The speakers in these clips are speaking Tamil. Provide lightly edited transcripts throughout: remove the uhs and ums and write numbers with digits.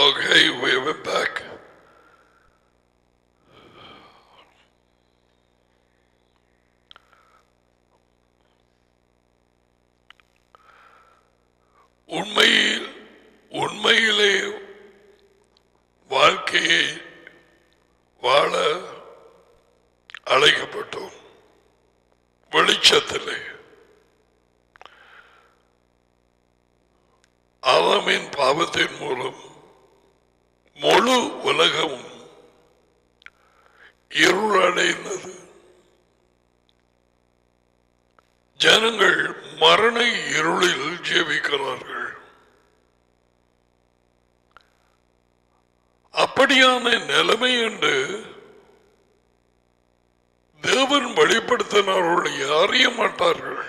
Okay, we're back. உண்மையிலே வாழ்க்கையை வாழ அழைக்கப்பட்டோம். வெளிச்சத்திலே ஆதாமின் பாவத்தின் மூலம் முழு உலகமும் இருளடைந்தது. ஜனங்கள் மரண இருளில் ஜீவிக்கிறார்கள். அப்படியான நிலைமை என்று தேவன் வெளிப்படுத்தினார்கள். அறிய மாட்டார்கள்.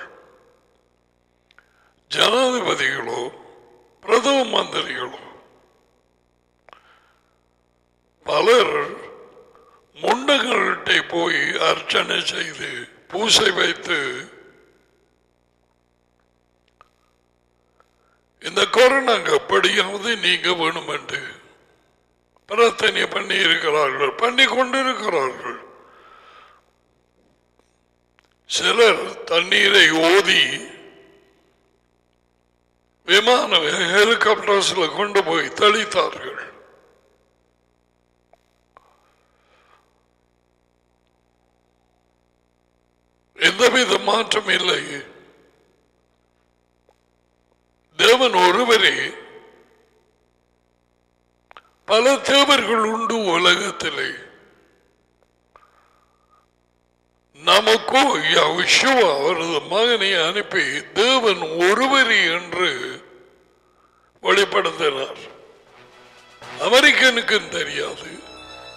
ஜனாதிபதிகளோ பிரதம மந்திரிகளோ பலர் முண்டங்கள்கிட்ட போய் அர்ச்சனை செய்து பூசை வைத்து இந்த கொரோனாக்கு எப்படியாவது நீங்க வேணும் என்று பிரார்த்தனை பண்ணி இருக்கிறார்கள், பண்ணி கொண்டிருக்கிறார்கள். சிலர் தண்ணீரை ஓதி விமான ஹெலிகாப்டர்ஸ்ல கொண்டு போய் தெளித்தார்கள். எந்தவித மாற்றம் இல்லை. தேவன் ஒருவரே. பல தேவர்கள் உண்டு உலகத்திலே. நமக்கோ யெகோவா அவரது மகனை அனுப்பி தேவன் ஒருவரே என்று வெளிப்படுத்தினார். அமெரிக்கனுக்கும் தெரியாது,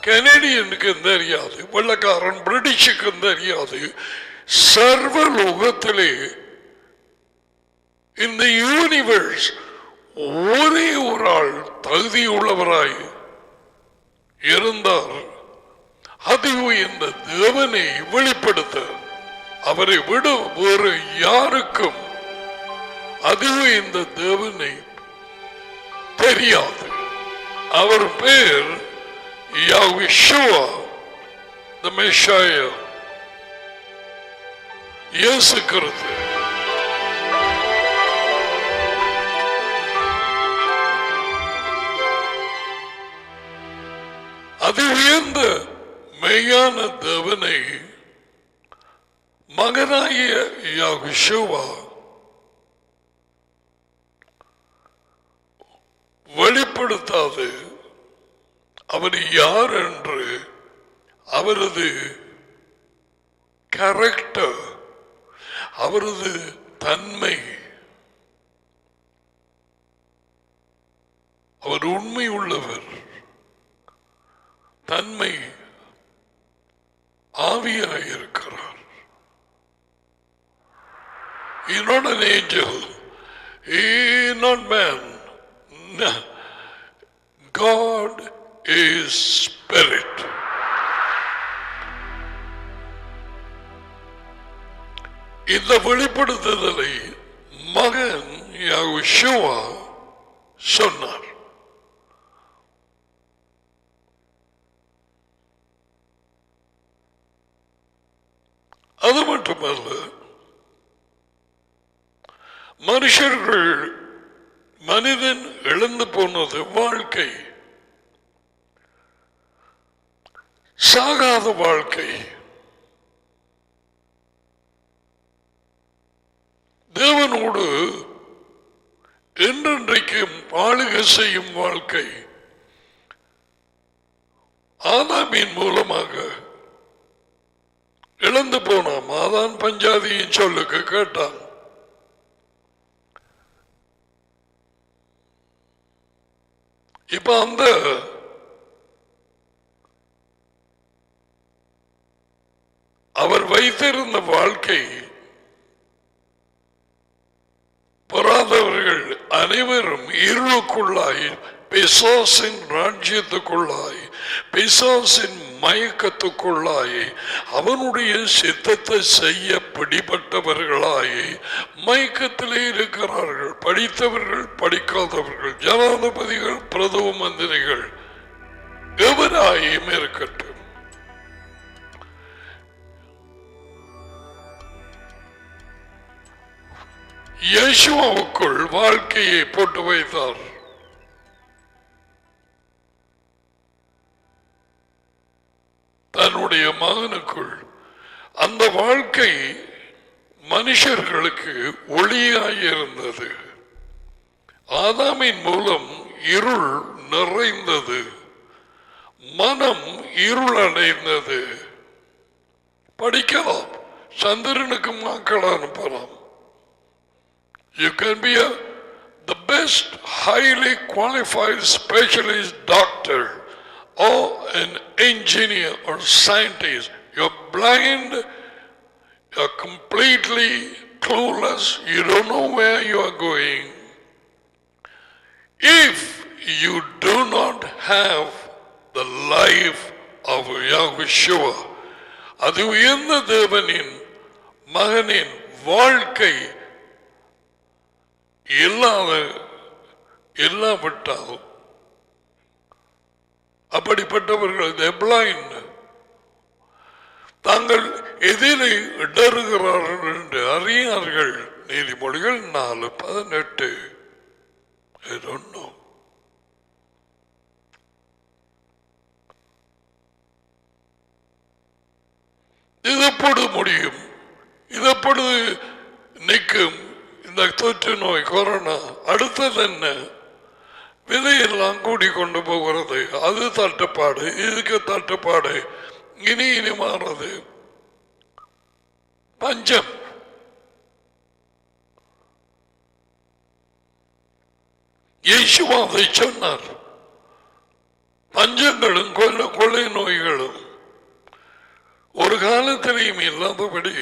கனடியனுக்கும் தெரியாது, வெள்ளக்காரன் பிரிட்டிஷுக்கும் தெரியாது. சர்வலோகத்திலே இந்த யூனிவர்ஸ் ஒரே ஒரு ஆள் தகுதியுள்ளவராய் இருந்தார். அதுவும் இந்த தேவனை வெளிப்படுத்த அவரை விட வேறு யாருக்கும் அதுவும் இந்த தேவனை தெரியாது. அவர் பேர் யெகோவா தி மெஷியா, இயேசு கிறிஸ்து. அது உயர்ந்த மெய்யான தேவனை மகனாகிய யெகோவா வெளிப்படுத்தாது அவர் யார் என்று அவரது கேரக்டர், அவரது தன்மை, அவர் உண்மை உள்ளவர், தன்மை ஆவியாயிருக்கிறார். He is not an angel. He is not man. No. God is spirit. இந்த வெளிப்படுத்துதலை மகன் யெகோவா சொன்னார். அது மட்டுமல்ல, மனுஷர்கள் மனிதன் இழந்து போனது வாழ்க்கை, சாகாத வாழ்க்கை, தேவனோடு என்றென்றைக்கும் ஆளுகை செய்யும் வாழ்க்கை. ஆதாமின் மூலமாக இழந்து போனான். ஆதான் பஞ்சாதியின் சொல்லுக்கு கேட்டான். இப்ப அந்த அவர் வைத்திருந்த வாழ்க்கை பெறாதவர்கள் அனைவரும் இருளுக்குள்ளாய் பிசாசின் ராஜ்யத்துக்குள்ளாய் பிசாசின் மயக்கத்துக்குள்ளாய் அவனுடைய சித்தத்தை செய்ய பிடிபட்டவர்களாய் மயக்கத்திலே இருக்கிறார்கள். படித்தவர்கள், படிக்காதவர்கள், ஜனாதிபதிகள், பிரதம மந்திரிகள், எவராயும் இருக்கட்டும். இயேசுவுக்குள் வாழ்க்கையை போட்டு வைத்தார். தன்னுடைய மகனுக்குள் அந்த வாழ்க்கை மனுஷர்களுக்கு ஒளியாயிருந்தது. ஆதாமின் மூலம் இருள் நிறைந்தது, மனம் இருள் அடைந்தது. படிக்கலாம், சந்திரனுக்கு மக்கள் அனுப்பலாம். You can be the best highly qualified specialist doctor or an engineer or scientist. You're blind, you're completely clueless, you don't know where you are going. If you do not have the life of Yahushua, அது உயர்ந்த தேவனின் மகனின் வாழ்க்கை இல்லாவிட்டால் அப்படிப்பட்டவர்கள் பிளைண்ட், தாங்கள் எதிலே இடறுகிறார்கள் என்று அறியார்கள். நீதிமொழிகள் 4:18. I don't know. இதப்போது முடியும், இதப்பொழுது நிற்கும் இந்த தொற்று நோய் கொரோனா. அடுத்தது என்ன? விலையெல்லாம் கூடிக்கொண்டு போகிறது. அது தட்டுப்பாடு, இதுக்கு தட்டுப்பாடு, இனி மாறுறது பஞ்சம். இயேசுவா அதை சொன்னார். பஞ்சங்களும் கொள்ளை நோய்களும் ஒரு காலத்திலையும் இல்லாதபடி.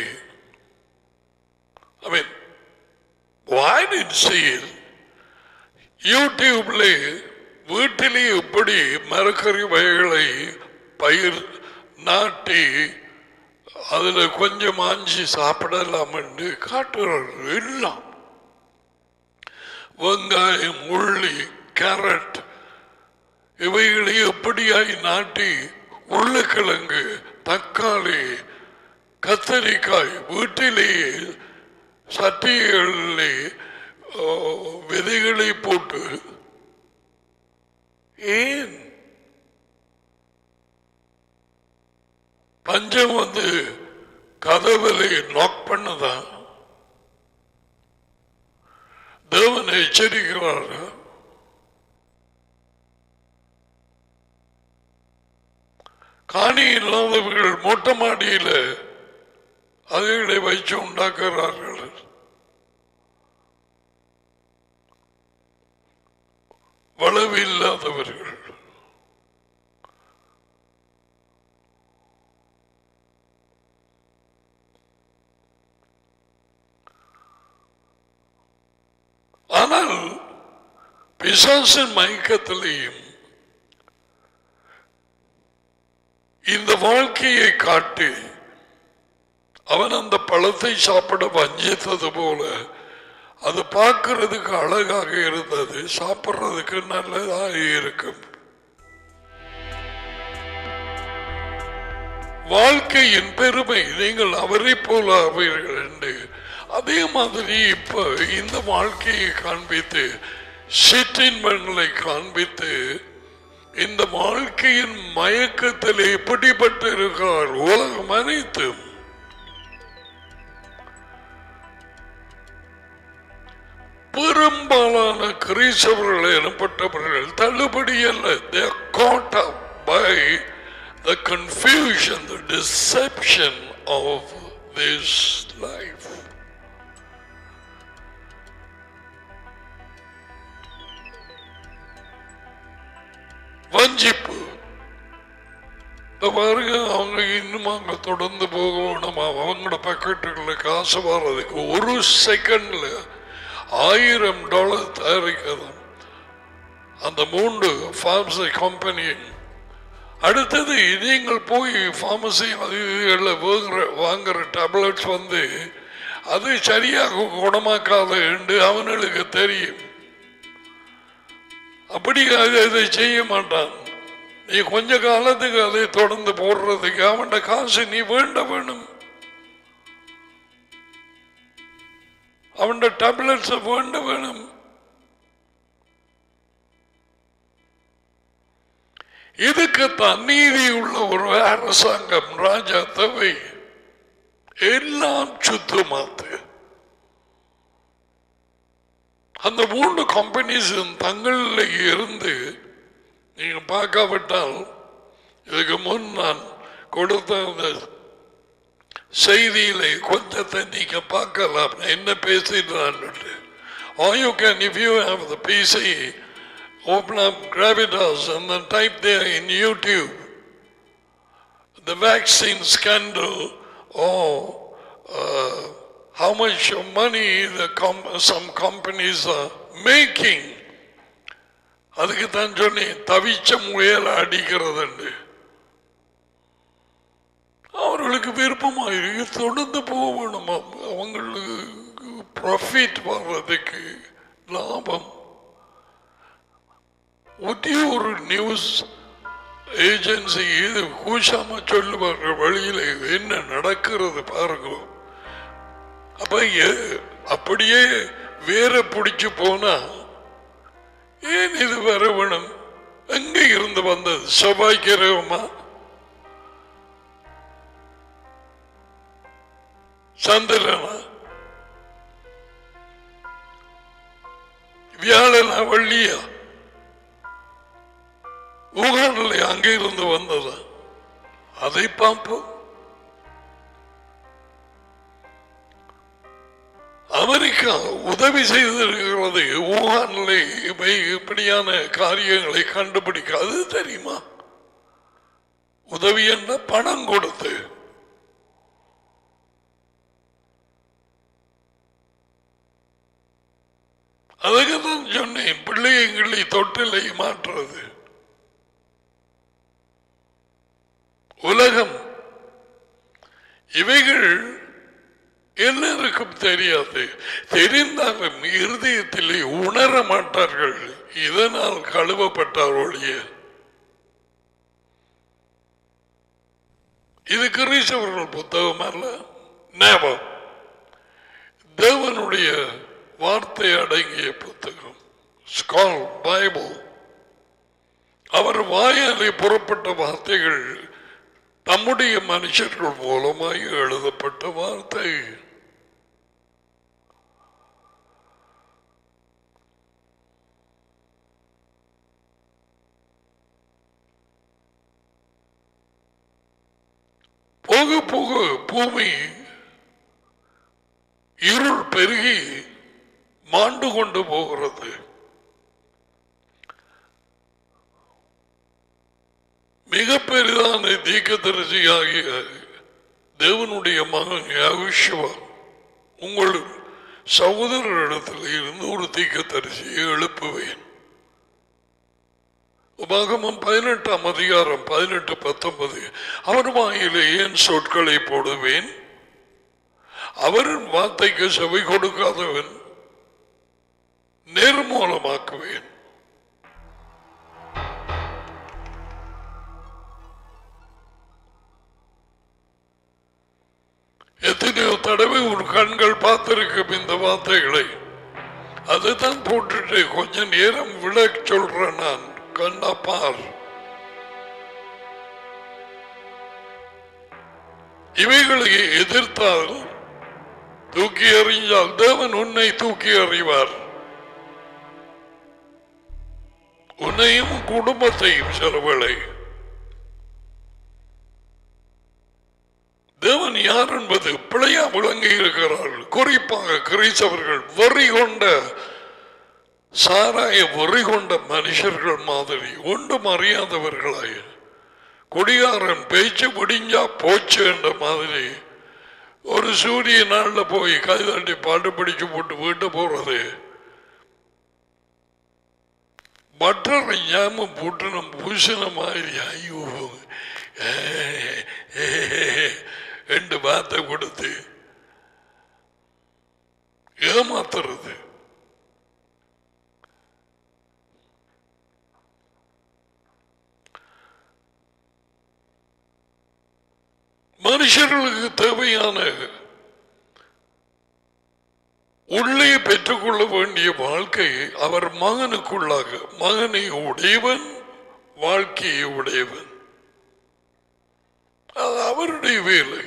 I mean, why did see it? யூடியூப்ல வீட்டிலே எப்படி மரக்கறி வகைகளை பயிர் நாட்டி அதுல கொஞ்சம் ஆஞ்சி சாப்பிடலாம் என்று காட்டுறார்கள். எல்லாம் வெங்காயம், உள்ளி, கேரட் இவைகளை எப்படியாய் நாட்டி, உருளைக்கிழங்கு, தக்காளி, கத்தரிக்காய் வீட்டிலேயே சட்டிகளிலே விதைகளை போட்டு. ஏன் பஞ்சம் வந்து கதவுகளை நாக் பண்ணதான்? தேவன் எச்சரிக்கிறார். காணி இல்லாதவர்கள் மொட்டை மாடியில அதுகளை வைச்சு உண்டாக்குறார்கள். வளவு இல்லாதவர்கள் ஆனால் பிசாசின் மயக்கத்திலேயும் இந்த வாழ்க்கையை காட்டி அவன் அந்த பழத்தை சாப்பிட வஞ்சித்தது போல. அது பார்க்கிறதுக்கு அழகாக இருந்தது, சாப்பிட்றதுக்கு நல்லதாக இருக்கும். வாழ்க்கையின் பெருமை நீங்கள் அவரை போல ஆவீர்கள் என்று. அதே மாதிரி இப்ப இந்த வாழ்க்கையை காண்பித்து, சிற்றின்பங்களை காண்பித்து, இந்த வாழ்க்கையின் மயக்கத்தில் எப்படிப்பட்டு இருக்கிறார் உலகம் அனைத்தும். பெரும்பாலான கிறிஸ்தவர்கள் எனப்பட்டவர்கள் தள்ளுபடி அல்ல. They are caught up by the confusion, the deception of this life. வஞ்சிப்பு பாருங்க. அவங்க இன்னும் அங்க தொடர்ந்து போக வேணும். அவங்களோட பாக்கெட்டுகளை காசு வர்றதுக்கு ஒரு செகண்ட்ல $1000 தயாரிக்கலாம். அந்த 3 ஃபார்ம்ஸ் கம்பெனி அடுத்தது நீங்கள் போய் பார்மசி வாங்குற டேப்லெட்ஸ் அது சரியாக குணமாக்காத என்று அவனுக்கு தெரியும். அப்படி அதை செய்ய மாட்டான். நீ கொஞ்ச காலத்துக்கு அதை தொடர்ந்து போடுறதுக்கு அவன் காசு நீ வேணும். அவன் டேப்லெட்ஸ் வேணும். இதுக்குத்தான் நீதி உள்ள ஒரு அரசாங்கம் ராஜா தேவை. எல்லாம் சுத்தமாத்து. அந்த 3 கம்பெனிஸும் தங்களில் இருந்து நீங்க பார்க்காவிட்டால், இதுக்கு முன் நான் கொடுத்த அந்த செய்தியில கொஞ்சத்தை நீங்க பார்க்கலாம் என்ன பேசினான். Or you can, if you have the PC, open up Gravitas and then type there in YouTube the vaccine scandal, or how much money some companies are making. அதுக்கு தான் சொன்னேன் தவிச்ச முயல் அடிக்கிறது. அவர்களுக்கு விருப்பமாக தொடர்ந்து போகணும். அவங்களுக்கு ப்ராஃபிட் வர்றதுக்கு லாபம். ஒரு நியூஸ் ஏஜென்சி இது கூசாம சொல்லுவார்கள் வழியில என்ன நடக்கிறது பாருங்க. அப்ப அப்படியே வேற பிடிச்சு போனா ஏன் இது வர வேணும்? எங்க இருந்து வந்தது? செவ்வாய்க்கிரகமா, சந்திரனா, வியாழனா, வள்ளியா? ஊகானில் அங்கே இருந்து வந்ததா? அதை பார்ப்போம். அமெரிக்கா உதவி செய்திருக்கிறது ஊகானிலே இப்படியான காரியங்களை கண்டுபிடிக்க. அது தெரியுமா? உதவி என்ன? பணம் கொடுத்து. அதுக்கு தான் சொன்னேன் பிள்ளைங்களை தொட்டிலை மாற்றுறது. உலகம் இவைகள் எல்லாருக்கும் தெரியாது. தெரிந்தாலும் இருதயத்திலே உணர மாட்டார்கள். இதனால் கழுவப்பட்டார் ஒழிய. இது கிறிஸ்தவர்கள் புத்தகம் அல்ல. நேபம் தேவனுடைய வார்த்தை அடங்கிய புத்தகம். Skol Bible. அவர் வாயாலே புறப்பட்ட வார்த்தைகள் நம்முடைய மனுஷர்கள் மூலமாக எழுதப்பட்ட வார்த்தை. போக போக பூமி இருள் பெருகி மாண்டு கொண்டு போகிறது. மிக பெரிதான தீர்க்கதரிசியாகிய தேவனுடைய மகன் யெகோவா உங்கள் சகோதரரிடத்தில் இருந்து ஒரு தீர்க்கதரிசியை எழுப்புவேன். உபாகமம் 18ஆம் அதிகாரம் 18-19. அவர் வாயிலே என் சொற்களை போடுவேன், அவரின் வார்த்தைக்கு செவி கொடுக்காதவன் நிர்மூலமாக்குவேன். எத்தனையோ தடவை ஒரு கண்கள் பார்த்திருக்கும் இந்த வார்த்தைகளை. அதுதான் போட்டுட்டு கொஞ்ச நேரம் விளக்க சொல்றேன். நான் கண்ணா பார். இவைகளை எதிர்த்தால், தூக்கி எறிஞ்சால் தேவன் உன்னை தூக்கி எறிவார். உன்னையும் குடும்பத்தையும் செலவழை. தேவன் யார் என்பது பிழையா விளங்கி இருக்கிறார்கள். குறிப்பாக கிறிஸ்தவர்கள் வெறி கொண்ட சாராய வெறி கொண்ட மனுஷர்கள் மாதிரி ஒன்றும் அறியாதவர்களாய் குடிகாரன் பேச்சு முடிஞ்சா போச்சு என்ற மாதிரி ஒரு சூரிய நாள்ல போய் கைதாட்டி பாட்டு படிச்சு போட்டு வீட்டு போறது பட்டரை ஞாபகம் போட்டு நம்ம பூசின மாதிரி ஐயோ ரெண்டு வார்த்தை கொடுத்து ஏமாத்துறது. மனுஷர்களுக்கு தேவையான உள்ளே பெற்றுக்கொள்ள வேண்டிய வாழ்க்கையை அவர் மகனுக்குள்ளாக, மகனை உடையவன் வாழ்க்கையை உடையவன், அது அவருடைய வேலை.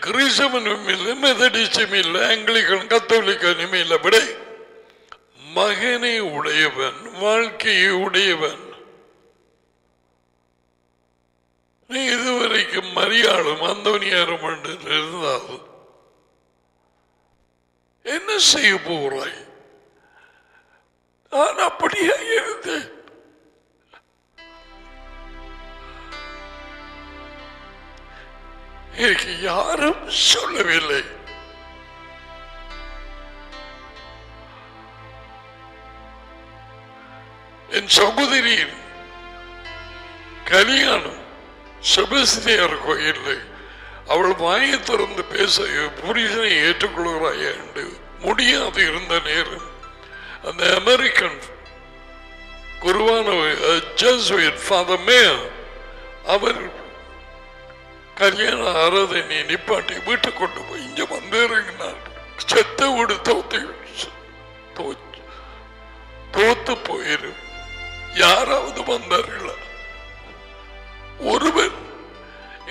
கிறிஸ்தவனும் இல்லை, மெதடிஸ்டும் இல்லை, ஆங்கிலிக்கன் கத்தோலிக்கனும் இல்லை, விட மகனை உடையவன் வாழ்க்கையை உடையவன். நீ இதுவரைக்கும் மரியாளும் அந்தோனியாரும் இருந்தால் என்ன செய்ய போறாய்? நான் அப்படியே இருந்தேன். எனக்கு யாரும் சொல்லவில்லை. என் சகோதரியின் கல்யாணம் செபஸ்தியார் கோயிலில் அவள் வாயை திறந்து பேச புருஷனை ஏற்றுக்கொள்கிறாய் என்று முடியாது இருந்த நேரம் அந்த அமெரிக்கன் குருவான ஜெசுவிட் ஃபாதர் மேயர் அவர் கல்யாண ஆராதனை நிப்பாட்டி வீட்டை கொண்டு போய் இங்க வந்து இறங்கினார். செத்த வீடு தோத்து போயிரும். யாராவது வந்தார்களா? ஒருவர்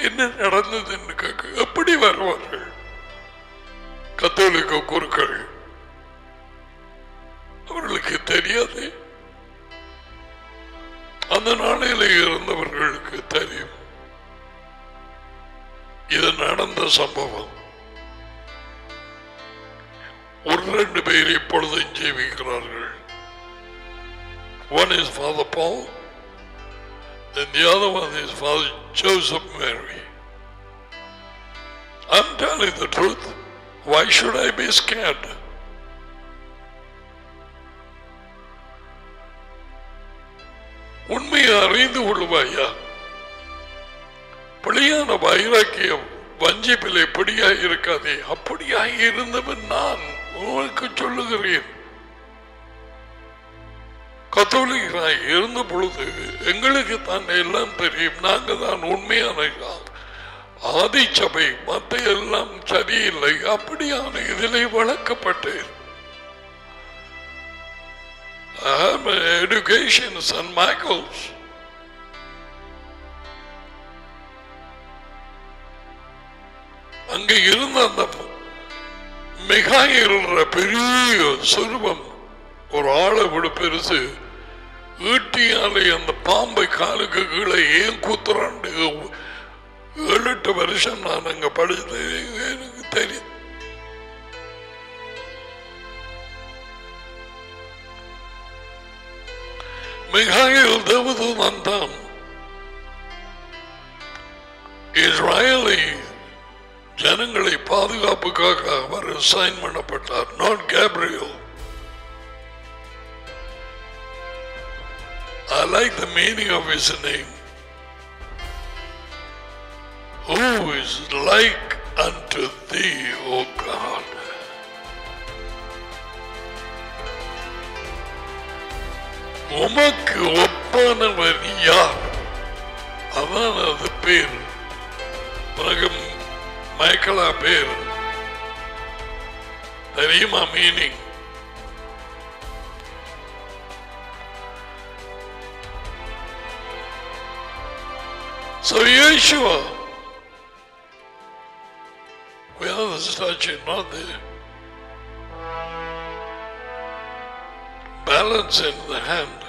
என்ன நடந்தது என்று கேட்க எப்படி வருவார்கள்? கத்தோலிக்க குருக்கள் அவர்களுக்கு தெரியாது. அந்த நாளையில இருந்தவர்களுக்கு தெரியும் இது நடந்த சம்பவம். ஒரு ரெண்டு பேர் இப்பொழுதும் ஜீவிக்கிறார்கள். One is Father Paul and the other one is Father Joseph Mary. I'm telling the truth. Why should I be scared? உண்மையை அறிந்து கொள்வாயா? பிழையான வைராக்கியம் வஞ்சிப்பில் எப்படியாய் இருக்காதே. அப்படியாய் இருந்தவன் நான் உங்களுக்கு சொல்லுகிறேன். கத்தோலிகராய் இருந்த பொழுது எங்களுக்கு தான் எல்லாம் தெரியும். நாங்கள் தான் உண்மையான ஆதி சபை, மற்ற எல்லாம் சரியில்லை. அப்படியான இதிலே வளர்க்கப்பட்டேன். I have my education in St. Michael's. அங்கே இருந்த அந்த மிகாயில் பெரிய சுரூபம் ஒரு ஆளை விட பெருசு ஈட்டியாலே அந்த பாம்பை காலுக்கு கீழே ஏன் கூத்துறாண்டு 7-8 வருஷம் நான் அங்க படித்தது எனக்கு தெரியும். மிகாயில் தேவதூதன் தான் இஸ்ரேலை ஜனங்களை பாதுகாப்புக்காக அவர் சைன் பண்ணப்பட்டார். Not Gabriel. I like the meaning of his name. Who is like unto thee, O God? உமக்கு ஒப்பானவர் யார்? அதான் அது பேர். உனக்கு மைக்கேலா பேர் தெரியுமா? Meaning so Yeshua, well, the statue not there, balance in the hand.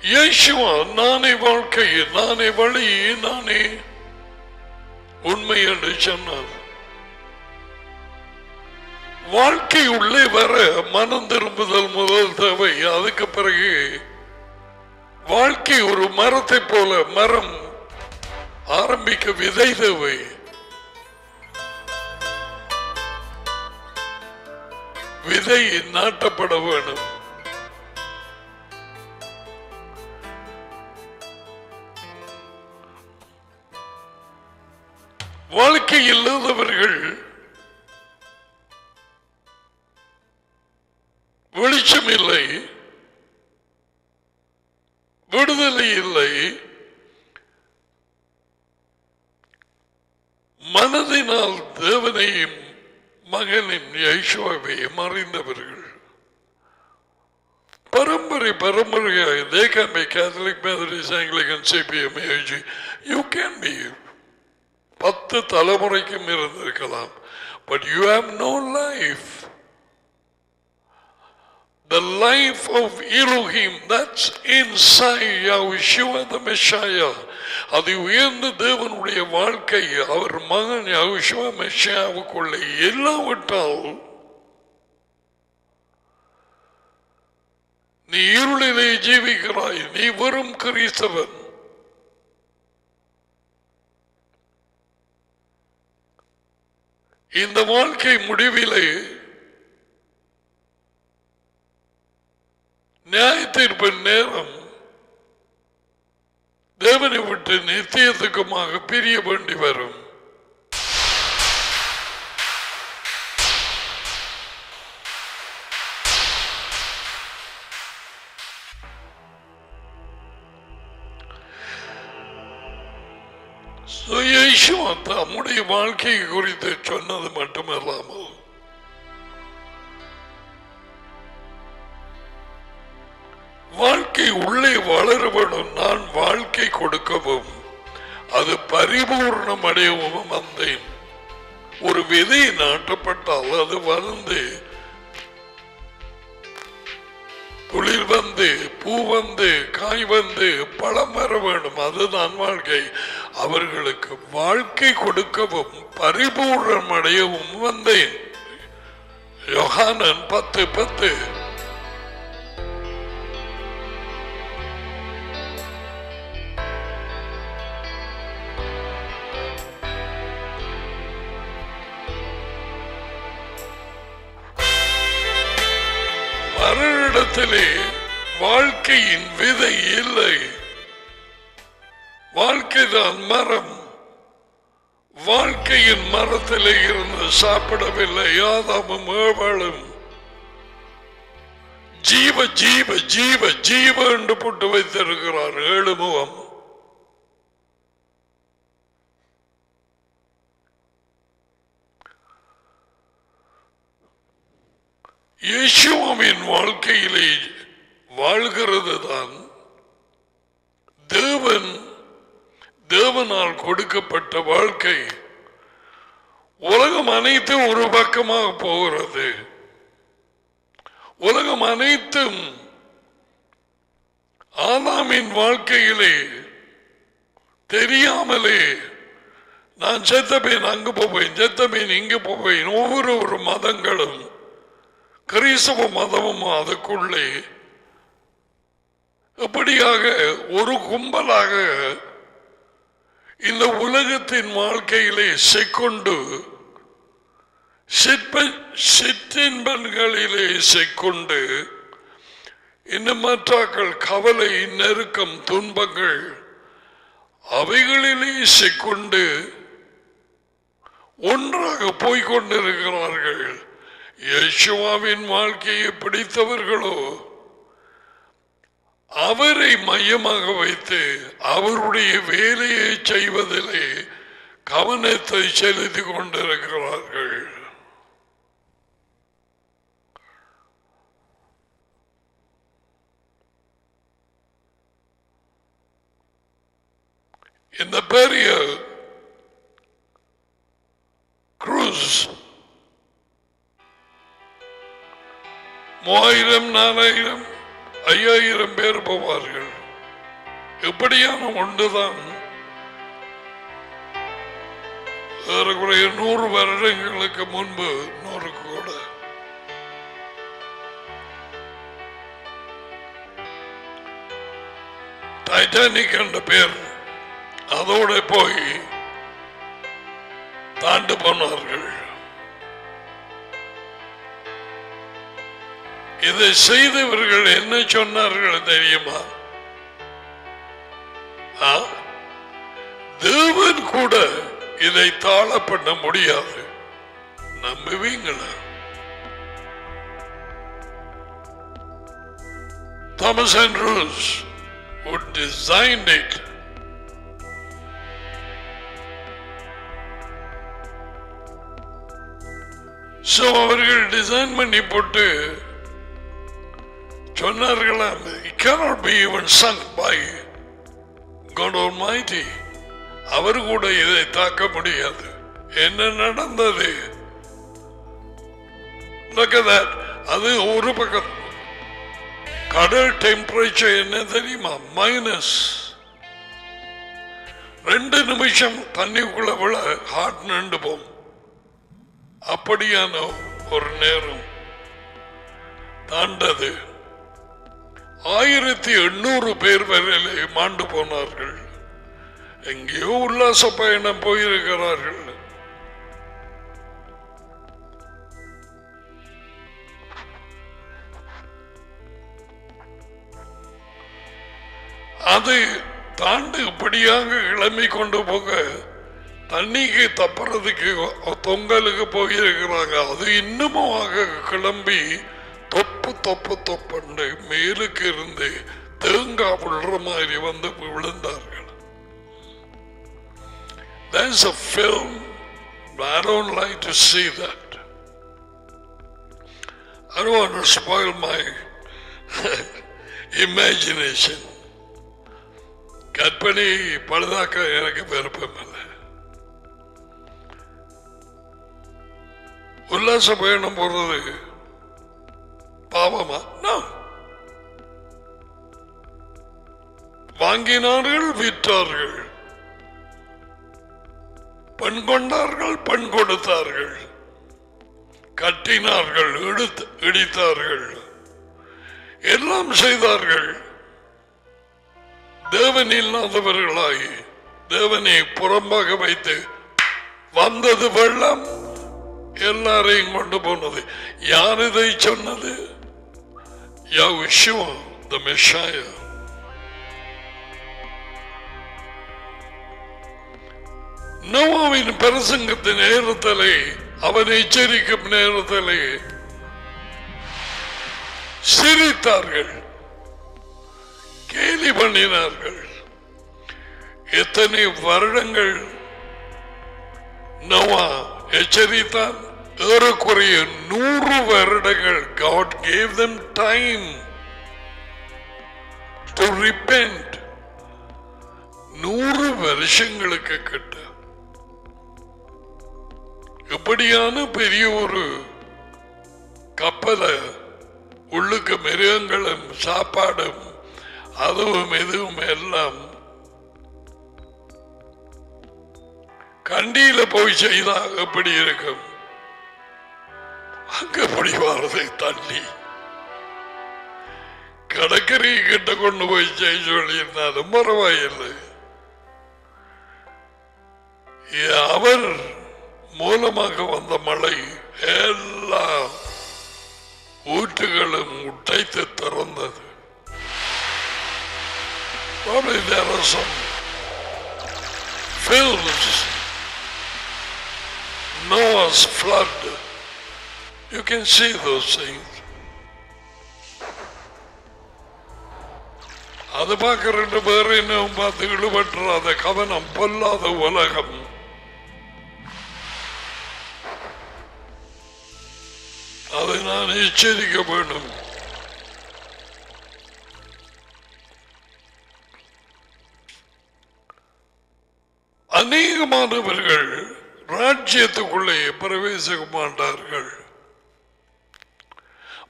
Yeshua, நானே வாழ்க்கை, நானே வழி, நானே உண்மை என்று சொன்னார். வாழ்க்கை உள்ளே வர மனம் திரும்புதல் முதல் தேவை. அதுக்கு பிறகு வாழ்க்கை ஒரு மரத்தை போல மரம் ஆரம்பிக்க விதை தேவை. விதை நாட்டப்பட வேண்டும். வாழ்க்கை இல்லாதவர்கள் வெளிச்சம் இல்லை, விடுதலை இல்லை, மனதினால் தேவனையும் மகனின் யேசுவையும் அறிந்தவர்கள். பரம்பரையாக they can be Catholic, Methodist, Anglican, CPM, AG. You can be 10 தலைமுறைக்கும் இருந்திருக்கலாம். But you have no life. The life of Elohim, that's inside Yahushua the Messiah. அது உயர்ந்த தேவனுடைய வாழ்க்கை அவர் மகன் யெகோவா மெசியாவுக்குள்ளே எல்லாவற்றால் நீ இருளிலே ஜீவிக்கிறாய், நீ வெறும் கிறிஸ்தவன். இந்த வாழ்க்கை முடிவிலே நியாயத்தீர்ப்பின் நேரம் தேவனை விட்டு நித்தியத்துக்குமாக பிரிய வேண்டி வரும். தம்முடைய வாழ்க்கை குறித்து சொன்னது மட்டுமல்லாமல் வாழ்க்கை உள்ளே வளர வேண்டும். நான் வாழ்க்கை கொடுக்கவும் அது பரிபூர்ணம் அடையவும் வந்தேன். ஒரு விதை நாட்டப்பட்டால் அது வளர்ந்து துளிர் வந்து பூ வந்து காய் வந்து பழம் வர வேண்டும். அதுதான் வாழ்க்கை. அவர்களுக்கு வாழ்க்கை கொடுக்கவும் பரிபூர்ணம் அடையவும் வந்தேன். யோகானன் 10:10. மரணத்திலே வாழ்க்கையின் விதை இல்லை. வாழ்க்கைதான் மரம். வாழ்க்கையின் மரத்திலே இருந்து சாப்பிடவில்லை ஆதாமும் ஏவாளும். ஜீவ ஜீவ ஜீவ ஜீவ என்று போட்டு வைத்திருக்கிறார் 7 முகம். இயேசுவின் வாழ்க்கையிலே வாழ்கிறது தான் தேவனால் கொடுக்கப்பட்ட வாழ்க்கை. உலகம் அனைத்தும் ஒரு பக்கமாக போகிறது. உலகம் அனைத்தும் ஆதாமின் வாழ்க்கையிலே தெரியாமலே நான் செத்தபேன் அங்கு போவேன், செத்தபேன் இங்கு போவேன். ஒவ்வொரு மதங்களும் கிறிஸ்தவ மதமும் அதுக்குள்ளே எப்படியாக ஒரு கும்பலாக இந்த உலகத்தின் வாழ்க்கையிலே சிக்கொண்டு சிற்றின்பங்களிலே சிக்கொண்டு இன்னும் மற்றாக்கள் கவலை நெருக்கம் துன்பங்கள் அவைகளிலே சிக்கொண்டு ஒன்றாக போய்கொண்டிருக்கிறார்கள். யேசுவாவின் வாழ்க்கையை பிடித்தவர்களோ அவரை மையமாக வைத்து அவருடைய வேலையை செய்வதிலே கவனத்தை செலுத்திக் கொண்டிருக்கிறார்கள். இந்த பெரிய குரூஸ் 3000, 4000, 5000 பேர் போவார்கள். எப்படியான ஒன்றுதான். ஏறக்குறைய 100 வருடங்களுக்கு முன்பு 100 கூட டைட்டானிக் என்ற பேர் அதோட போய் தாண்டு போனார்கள். இதை செய்தவர்கள் என்ன சொன்னார்கள் தெரியுமா? தேவன் கூட இதை தாழ பண்ண முடியாது. நம்புவீங்களா? Thomas Andrews who designed it so அவர்கள் டிசைன் பண்ணி போட்டு சொன்னார்களாம், it cannot be even sunk by God Almighty. அவர் கூட இதை தாக்க முடியாது. என்ன நடந்தது? Look at that. அது ஒரு பக்கம். கடல் டெம்பரேச்சர் என்ன தெரியுமா? -2 நிமிஷம் தண்ணிக்குள்ள விழ ஹார்ட் நின்று போம். அப்படியான ஒரு நேரம் தாண்டது. 1800 பேர் வரையிலே மாண்டு போனார்கள். எங்கேயோ உல்லாச பயணம் போயிருக்கிறார்கள். அது தாண்டு இப்படியாக கிளம்பி கொண்டு போக தண்ணிக்கு தப்புறதுக்கு தொங்கலுக்கு போயிருக்கிறாங்க. அது இன்னுமாக கிளம்பி தொப்பு தொப்பு தொப்பண்டு மேலுக்கு இருந்து தேங்காய் விழுற மாதிரி வந்து விழுந்தார்கள். There's a film, I don't like to see that. I don't want to spoil my imagination. கற்பனை பழுதாக்க எனக்கு விருப்பம் இல்லை. உல்லாச பயணம் போறது பாவமா? வாங்கினார்கள், விற்றார்கள், பெண் கொண்டார்கள், பெண் கொடுத்தார்கள், கட்டினார்கள், இடித்தார்கள், எல்லாம் செய்தார்கள். தேவன் இல்லாதவர்களாகி தேவனை புறம்பாக வைத்து வந்தது வெள்ளம், எல்லாரையும் கொண்டு போனது. யார் இதை சொன்னது? யெகோவா தி மெஷியா. நோவாவின் பிரசங்கத்தின் நேரத்திலே, அவன் எச்சரிக்கும் நேரத்திலே சிரித்தார்கள், கேலி பண்ணினார்கள். எத்தனை வருடங்கள் நோவா எச்சரித்தான்? ஏறக்குறைய 100 வருடங்கள். God gave them time to repent. 100 வருஷங்களுக்கு கிட்ட இப்படியான பெரிய ஒரு கப்பலை உள்ளுக்கு மிருகங்களும் சாப்பாடும் அதுவும் இதுவும் எல்லாம் கண்டியில போய் செய்தா எப்படி இருக்கும்? அங்க எப்படி வர்றது தண்ணி? கடற்கரை கிட்ட கொண்டு போய் செய்ய சொல்லியிருந்தாலும் பரவாயில்லை. அவர் மூலமாக வந்த மழை எல்லா ஊற்றுகளும் உடைத்து திறந்தது. Probably there are some films, Noah's flood. You can see those things. அது பார்க்க 2 பேர் இன்னும் பார்த்து இழுபற்றாத கவனம் பொல்லாத உலகம். அதை நான் எச்சரிக்க வேண்டும். அநேகமானவர்கள் ராஜ்யத்துக்குள்ளே பிரவேசிக்க மாட்டார்கள்.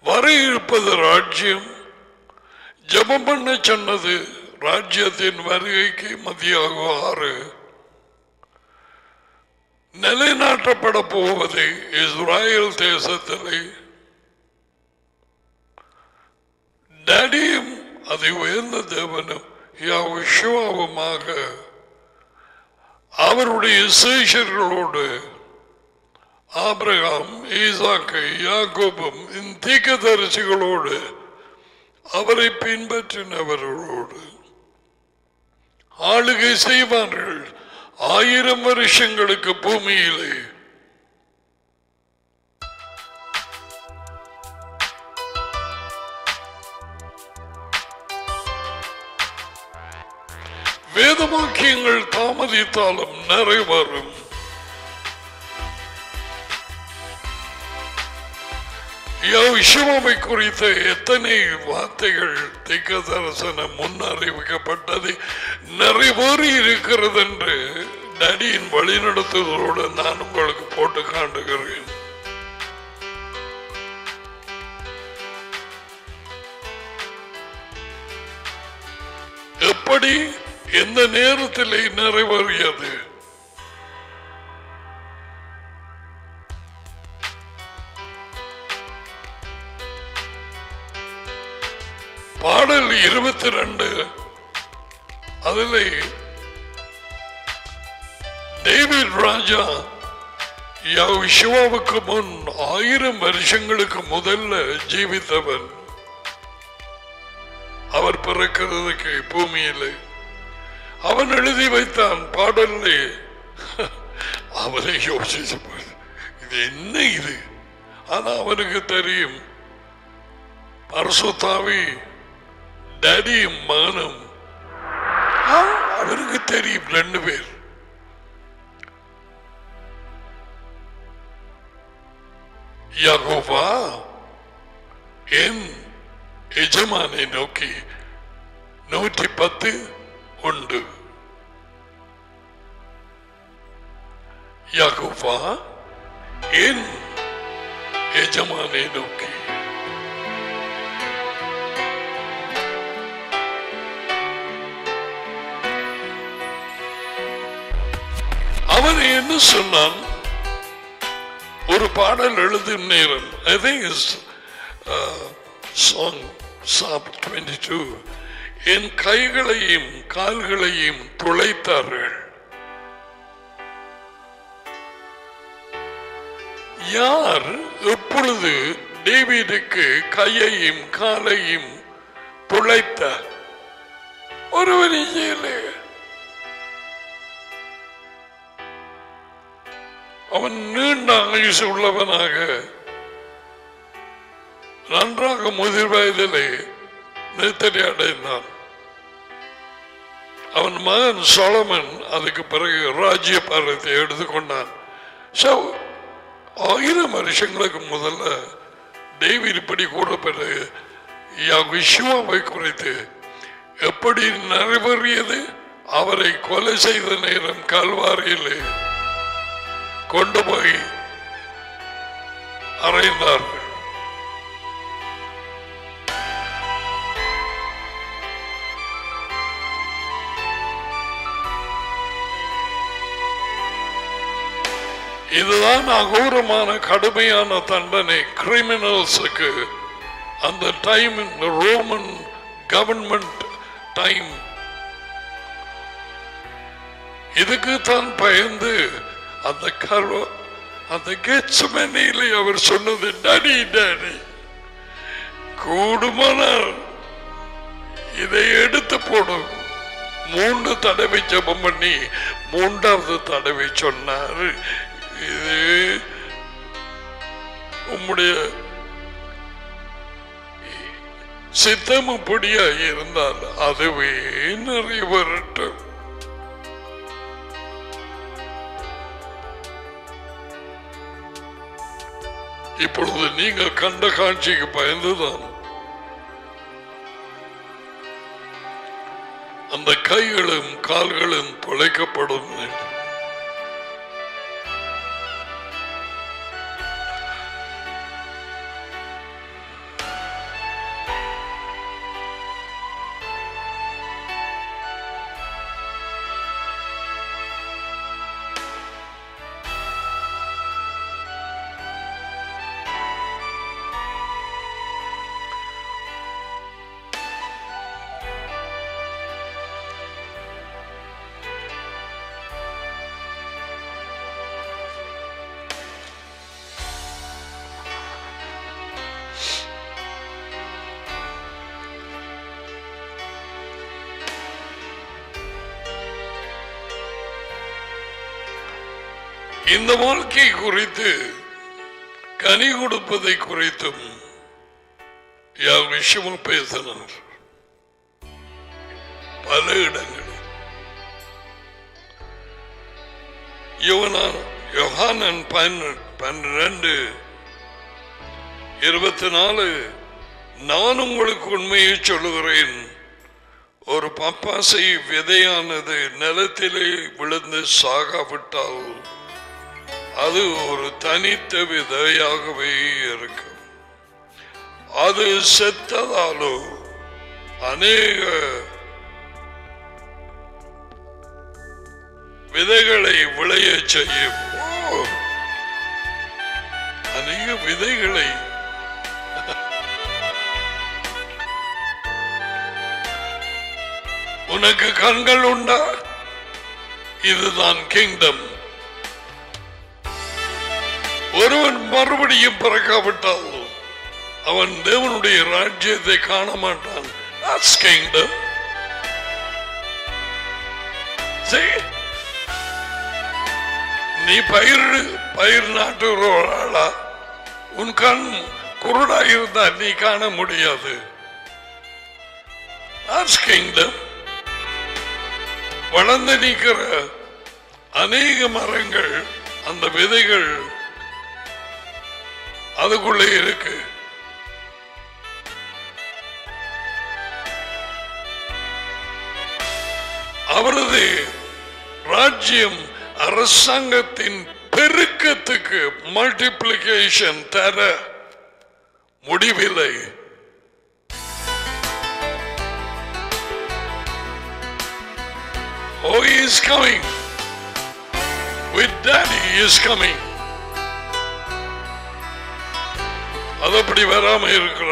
வர இருப்பது ராஜ்யம். ஜெபம் பண்ண சொன்னது ராஜ்யத்தின் வருகைக்கு மத்தியாக 6 நிலைநாட்டப்பட போவது இஸ்ராயல் தேசத்திலே. டேடியும் அதை உயர்ந்த தேவனும் யெகோவாவுமாக அவருடைய சேஷர்களோடு ஆபிரகாம், ஈசாக்கு, யாக்கோபும் தீர்க்கதரிசிகளோடு அவரை பின்பற்றினவர்களோடு ஆளுகை செய்வார்கள் 1000 வருஷங்களுக்கு பூமியிலே. வேதவாக்கியங்கள் தாமதித்தாலும் நிறைவேறும். யெகோவாவை குறித்த எத்தனை வார்த்தைகள் தீர்க்க தரிசனம் முன்னறிவிக்கப்பட்டது நிறைவேறி இருக்கிறது என்று டேடியின் வழிநடத்துதலோடு நான் உங்களுக்கு போட்டு காட்டுகிறேன். எப்படி எந்த நேரத்தில் நிறைவேறியது? பாடல் 22 அதில் டேவிட் ராஜா யெகோவாவுக்கு முன் 1000 வருஷங்களுக்கு முதல்ல ஜீவித்தவன். அவர் பிறக்கிறதுக்கு பூமியில் அவன் எழுதி வைத்தான் பாடலே. அவனை யோசிச்சு இது என்ன இது? ஆனா அவனுக்கு தெரியும் பரிசுத்தாவி டேடியும் மகனும். அவருக்கு தெரியும் 2 பேர். யெகோவா என் எஜமானை நோக்கி 110 உண்டு. யெகோவா என் எஜமானை நோக்கி. அவன் என்ன சொன்னான்? ஒரு பாடல் எழுதும் நேரம், I think it's song Psalm 22, என் கைகளையும் கால்களையும் துளைத்தார்கள். யார் எப்பொழுது டேவிடுக்கு கையையும் காலையும் துளைத்தார்? ஒருவர் செய்யலே. அவன் நீண்ட ஆயுசு உள்ளவனாக நன்றாக முதிர் வயதிலே நிறுத்தடி அடைந்தான். அவன் மகன் சோலமன் அதுக்கு பிறகு ராஜ்ய பாரத்தை எடுத்துக்கொண்டான். 1000 வருஷங்களுக்கு முதல்ல டேவிட் இப்படி கூறப்பட்ட யெகோவாவை குறித்து எப்படி நிறைவேறியது? அவரை கொலை செய்த நேரம் கல்வாரியிலே கொண்டு போய் அறைந்தார்கள். இதுதான் அகோரமான கடுமையான தண்டனை கிரிமினல்ஸுக்கு. அந்த டைம் ரோமன் கவர்மெண்ட் டைம். இதுக்கு தான் பயந்து அந்த கெத்செமனேயிலே அவர் சொன்னது, டாடி டாடி கூடுமானால் இதை எடுத்து போடும். 3 தடவை ஜெபம் பண்ணி 3வது தடவை சொன்னார், இது உம்முடைய சித்தம் இப்படியா இருந்தால் அதுவே நிறைவேறட்டும். இப்பொழுது நீங்கள் கண்ட காட்சிக்கு பயந்துதான் அந்த கைகளும் கால்களும் துளைக்கப்படும். இந்த வாழ்க்கை குறித்து கனி கொடுப்பதை குறித்தும் யார் விஷயமும் பேசினார் பல இடங்களில். யோகானன் 12:24 நான் உங்களுக்கு உண்மையை சொல்லுகிறேன், ஒரு பப்பாசை விதையானது நிலத்திலே விழுந்து சாகாவிட்டால் அது ஒரு தனித்த விதையாகவே இருக்கும். அது செத்ததாலோ அநேக விதைகளை விளைய செய்யும். அநேக விதைகளை உனக்கு கண்கள் உண்டா? இதுதான் கிங்டம். ஒருவன் மறுபடியும் பிறக்காவிட்டால் அவன் தேவனுடைய ராஜ்யத்தை காண மாட்டான். That's kingdom. நீ பயிர் நாட்டுறா, உன் கண் குருடாயிருந்தா நீ காண முடியாது. That's kingdom. வளர்ந்து நிற்கிற அநேக மரங்கள், அந்த விதைகள் அதுக்குள்ளே இருக்கு. அவரது ராஜ்யம் அரசாங்கத்தின் பெருக்கத்துக்கு மல்டிப்ளிகேஷன் தர முடிவில்லை. Oh, he is coming. With daddy he is coming. அது அப்படி வராம இருக்கிற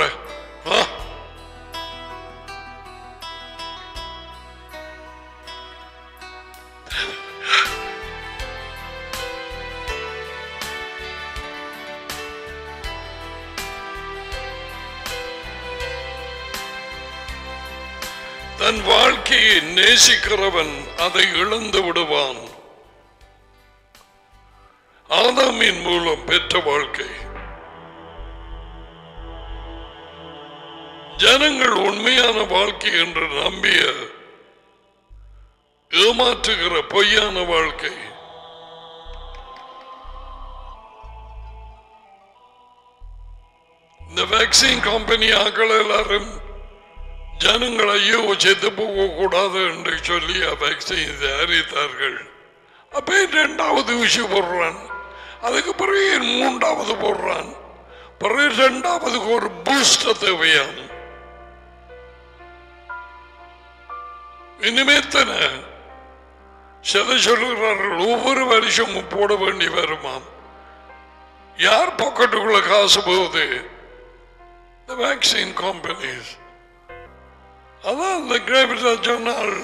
தன் வாழ்க்கையை நேசிக்கிறவன் அதை இழந்து விடுவான். ஆதாமின் மூலம் பெற்ற வாழ்க்கை. ஜனங்கள் உண்மையான வாழ்க்கை என்று நம்பிய ஏமாற்றுகிற பொய்யான வாழ்க்கை. இந்த வேக்சின் கம்பெனி ஆக்கள் எல்லாரும் ஜனங்கள் ஐயோ செத்து போக கூடாது என்று சொல்லி வேக்சின் தயாரித்தார்கள். அப்ப இரண்டாவது விஷயம் போடுறான், அதுக்கு பிறகு மூன்றாவது போடுறான், பிறகு இரண்டாவதுக்கு ஒரு பூஸ்டர் தேவையாம். இனிமேத்தன சில சொல்லுகிறார்கள் ஒவ்வொரு வருஷமும் போட வேண்டி வருமாம். யார் பாக்கெட்டுக்குள்ள காசு போகுது? Vaccine companies. அதான் அந்த கிராபிட்டல் சொன்னால்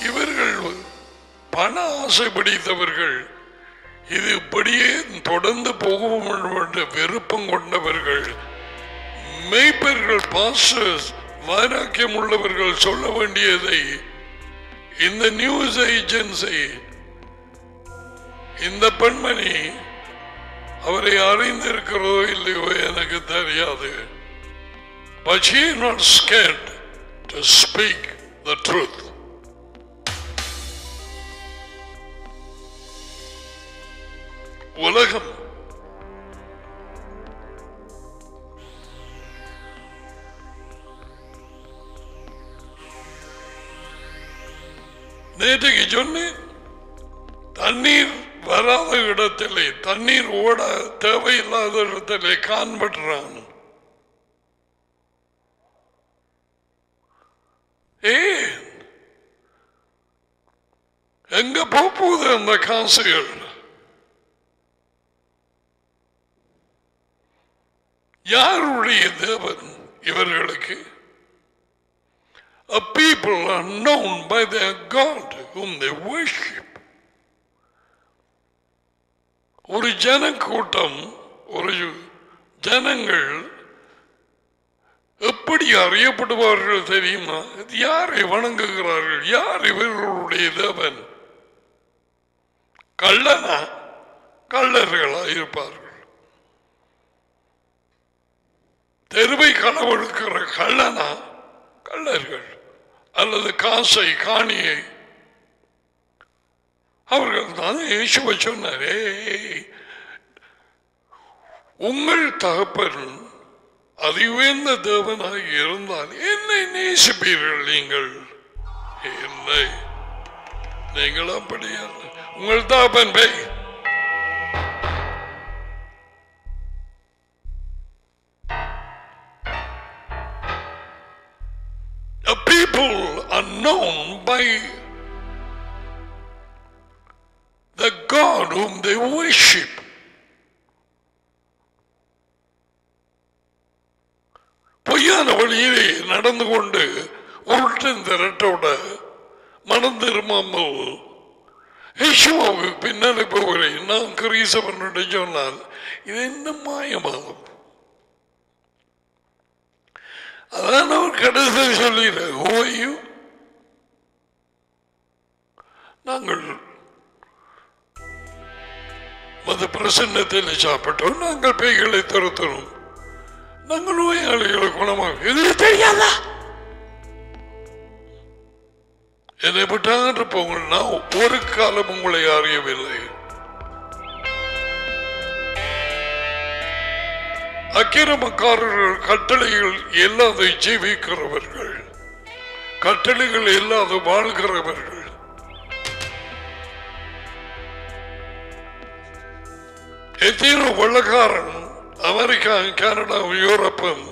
இவர்கள் பண ஆசை பிடித்தவர்கள், இது இப்படியே தொடர்ந்து போகும் என்ற விருப்பம் கொண்டவர்கள், மேய்ப்பர்கள், பாஸ்டர்ஸ், வைராக்கியம் உள்ளவர்கள் சொல்ல வேண்டியதை இந்த நியூஸ் ஏஜென்சி, இந்த பெண்மணி அவரை அறிந்திருக்கிறதோ இல்லையோ எனக்கு தெரியாது. But she is not scared to speak the truth. உலகம் நேற்றைக்கு சொன்னேன், தண்ணீர் வராத இடத்திலே, தண்ணீர் ஓட தேவையில்லாத இடத்திலே காண்படுறான். எங்க போகுது அந்த காசுகள்? யாருடைய தேவன் இவர்களுக்கு? A people are known by their God whom they worship. ஒரு ஜனக்கூட்டம், ஒரு ஜனங்கள் எப்படி அறியப்படுவார்கள் தெரியுமா? யாரை வணங்குகிறார்கள்? யார் இவர்களுடைய தேவன்? கள்ளனா கள்ளர்களாக இருப்பார்கள். தெருவை களவெடுக்கிற கள்ளனா கள்ளர்கள், அல்லது காசை காணியை அவர்கள் தான் இயேசுவை சொன்னாரே, உங்கள் தகப்பன் அறிவுயர்ந்த தேவனாக இருந்தால் என்னை நேசிப்பீர்கள். நீங்கள் அப்படியா? உங்கள் தகப்பன் பேய் people are known by the God whom they worship. பொய்யான வழியிலே நடந்து கொண்டு உருட்டும் திரட்டோட மனம் திரும்பாமல் இயேசுவுக்கு பின்னாலே போகிறேன் நான் கிறிஸ்தவனுடைய சொன்னால் இது என்ன மாயமாகும்? அதான் அவர் கடைசி சொல்லிடுற, நாங்கள் மத பிரசன்னத்தில் சாப்பிட்டோம், நாங்கள் பேய்களை துரத்தணும், நாங்கள் நோயாளிகளை குணமாக இது தெரியாதா? என்னை விட்டாங்க போங்க, நான் ஒரு காலம் உங்களை அறியவில்லை. அக்கிரமக்காரர்கள் கட்டளைகள் இல்லாத ஜீவிக்கிறவர்கள், கட்டளைகள் இல்லாத வாழ்கிறவர்கள். எத்தனை வெள்ளக்காரன் அமெரிக்கா, கனடா, யூரோப்பன்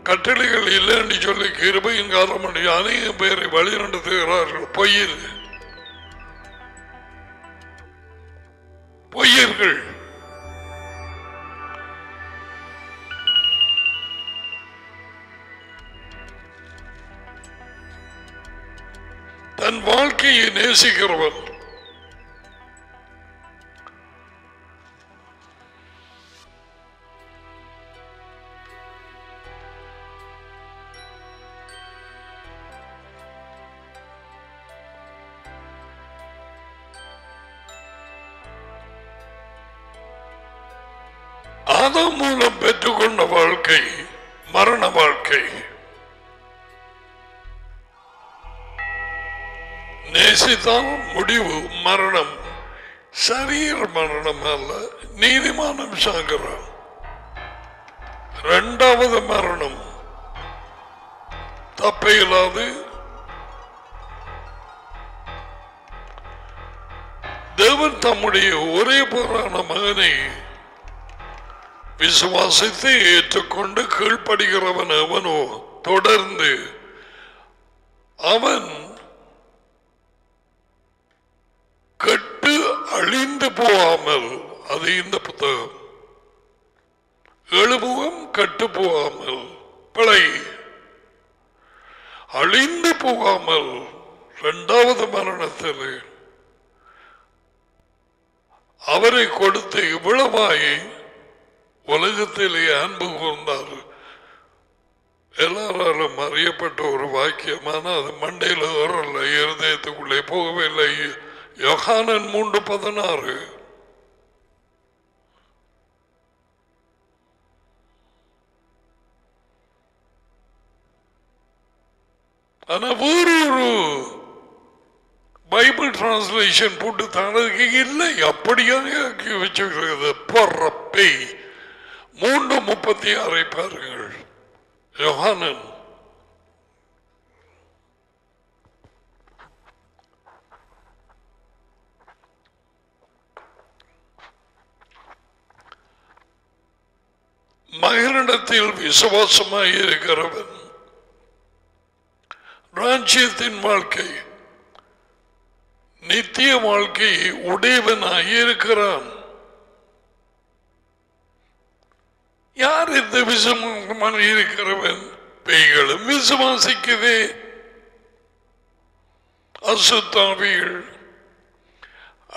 கட்டளைகள் இல்லைன்னு சொல்லி கிருபையின் காலம் அநேக பேரை வழி நடத்துகிறார்கள். பொய்யர்கள். தன் வாழ்க்கையை நேசிக்கிறவன் அதன் மூலம் பெற்றுக்கொண்ட வாழ்க்கை மரண வாழ்க்கை. நேசித்தால் முடிவு மரணம். சரீர மரணம் அல்ல, நீதிமானம் சாகிறான். இரண்டாவது மரணம் தப்பையில்லாது தேவன் தம்முடைய ஒரே புறான மகனை விசுவாசித்து ஏற்றுக்கொண்டு கீழ்ப்படுகிறவன் அவனோ தொடர்ந்து அவன் கட்டு அழிந்து போகாமல், அது இந்த புத்தகம், எழுமுகம் கட்டு போகாமல் பிழை அழிந்து போகாமல் இரண்டாவது மரணத்தில் அவரை கொடுத்து இவ்வளவாய் உலகத்திலே அன்பு கூர்ந்தார். எல்லாராலும் அறியப்பட்ட ஒரு வாக்கியமான அது மண்டையில் வரல, இருதயத்துக்குள்ளே போகவில்லை. யோகானன் 3:16. ஆனா வேறொரு பைபிள் டிரான்ஸ்லேஷன் போட்டு தானதுக்கு இல்லை, அப்படியாக வச்சிருக்கிறது. பொறப்பை 3:36 பாருங்கள். யோகானன் மகனிடத்தில் விசுவாசமாய் இருக்கிறவன் ராஜ்யத்தின் வாழ்க்கை நித்திய வாழ்க்கையை உடையவனாய் இருக்கிறான். யார் இந்த விசுவாசமாக இருக்கிறவன்? பேய்களும் விசுவாசிக்குதே, அசுத்தாவிகள்.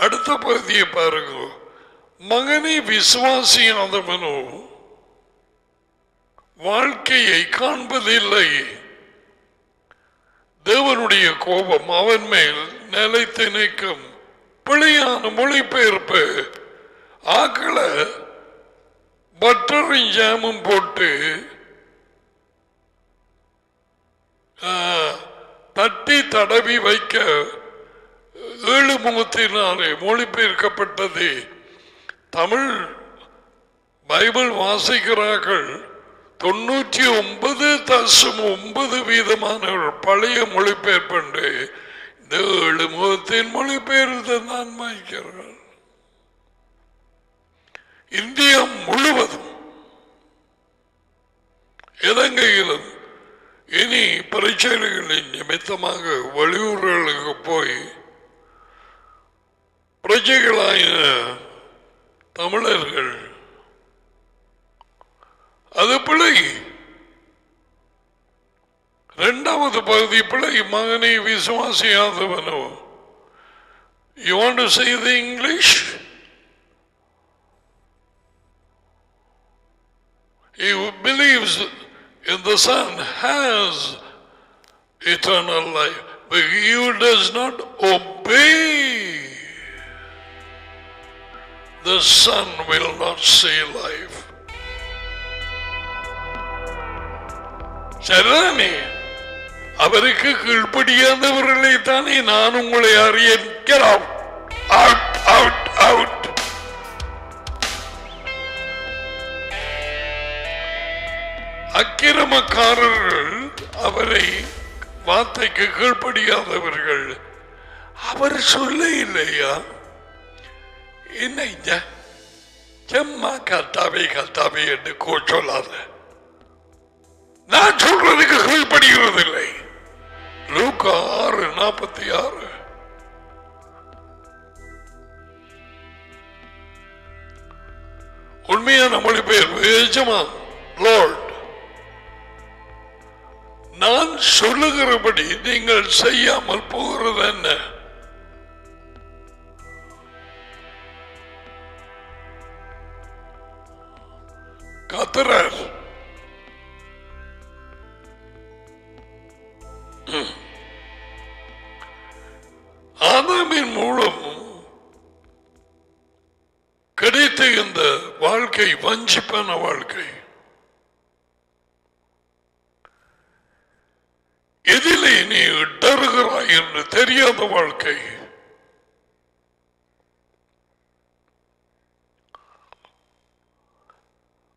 அடுத்த பகுதியை பாருங்க. மகனை விசுவாசியாதவனோ வாழ்க்கையை காண்பதில்லை, தேவனுடைய கோபம் அவன் மேல் நிலைத்து நிற்கும். பிழையான மொழிபெயர்ப்பு ஆக்களை பட்டரும் ஜாமும் போட்டு தட்டி தடவி வைக்க 7 முகத்தினாலே மொழிபெயர்க்கப்பட்டது. தமிழ் பைபிள் வாசிக்கிறார்கள் 99.9% பழைய மொழிபெயர்ப்பு. இந்த 7 முகத்தின் மொழிபெயர்த்து நான் வாசிக்கிறார்கள். இந்தியா முழுவதும் இலங்கையிலும் இனி பிரச்சனைகளின் நிமித்தமாக வெளியூர்களுக்கு போய் பிரஜைகளாயின தமிழர்கள் அது பிழை. இரண்டாவது பகுதி பிழை. மகனை விசுவாசியாதவனோ. You want to say the English? He who believes in the Son has eternal life, but he who does not obey the Son will not see life. சரிதானே? அவருக்கு கீழ்ப்படியாதவர்களை தானே நான் உங்களை அறியேன். Get out, out, out, out. அக்கிரமக்காரர்கள் அவரை வார்த்தைக்கு கீழ்ப்படியாதவர்கள். அவர் சொல்ல இல்லையா? என்ன செம்மா கத்தாவே கத்தாவே என்று சொல்லாத. நான் சொல்றதுக்கு கீழ்ப்படுகிறது இல்லை. லூக்கா 6:46. உண்மையான மொழிபெயர்ப்பு எஜமான் லார்ட், நான் சொல்லுகிறபடி நீங்கள் செய்யாமல் போகிறது என்ன? கத்தரார் ஆதாமின் மூலம் கிடைத்த இந்த வாழ்க்கை வஞ்சிப்பான வாழ்க்கை. எதிலே நீ இடறுகிறாய் என்று தெரியாத வாழ்க்கை.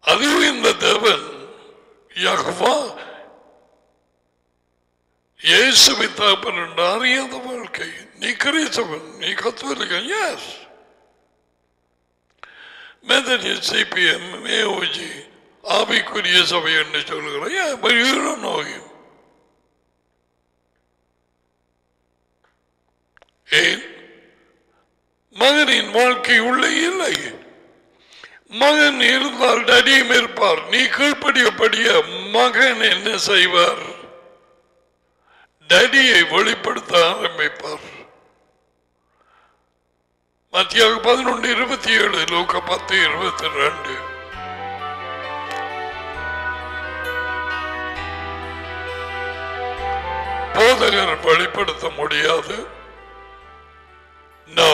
அதுவும் இந்த தேவன் யெகோவா இயேசுவை தகப்பன் என்று அறியாத வாழ்க்கை. நீ கிறிஸ்தவன், நீ கத்தோலிக்கன், எஸ், மெத்தடிஸ்ட், சிபிஎம், ஏஓஜி, ஆவிக்குரிய சபை என்று சொல்லுகிறாய். but you don't know him. ஏன்? மகனின் வாழ்க்கை உள்ளே இல்லை. மகன் இருந்தால் டடியும் இருப்பார். நீ கீழ்ப்படியப்படிய மகன் என்ன செய்வார்? டடியை வெளிப்படுத்த ஆரம்பிப்பார். மத்தியாக 11:27, லூக்கா 10:22. போதகர் வெளிப்படுத்த முடியாது. No.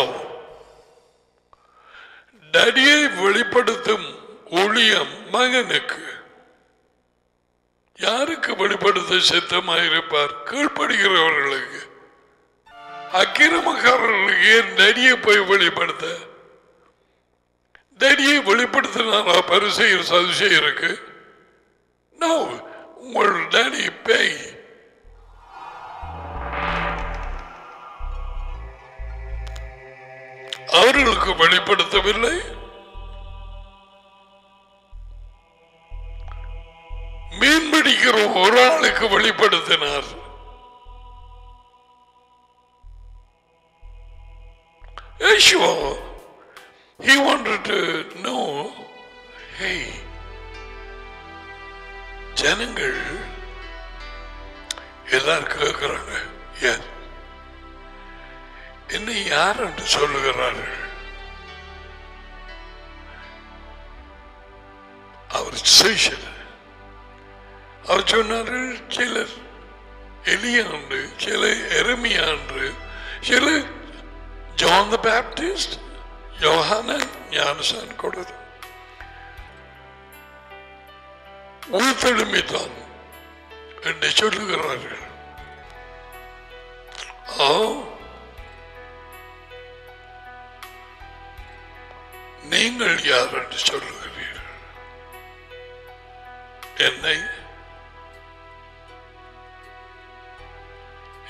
டடியை வெளிப்படுத்தும் ஊழியம் மகனுக்கு. யாருக்கு வெளிப்படுத்த சித்தமாயிருப்பார்? கீழ்ப்படுகிறவர்களுக்கு. அக்கிரமக்காரர்களுக்கு ஏன் டடியை போய் வெளிப்படுத்த? டடியை வெளிப்படுத்தினாரா பரிசெயர் சதுசேயருக்கு? நோ, உங்கள் டடி பேய். அவர்களுக்கு வெளிப்படுத்தவில்லை. மீன்பிடிக்கிற ஒரு ஆளுக்கு வெளிப்படுத்தினார். He wanted to know, hey, ஜனங்கள் எல்லாரும் கேட்கிறாங்க, என்னை யார் என்று சொல்லுகிறார்கள்? அவர் செய்யல. அவர் சொன்னார்கள், சிலர் எலியா என்று, சில எரமியா என்று, சில John the Baptist, யோஹானன் ஞானஸ்நானம் கொடுத்து உயிர்த்தெழும்பித்தான் என்று சொல்லுகிறார்கள். நீங்கள் யார் என்று சொல்லுகிறீர்கள்? என்னை?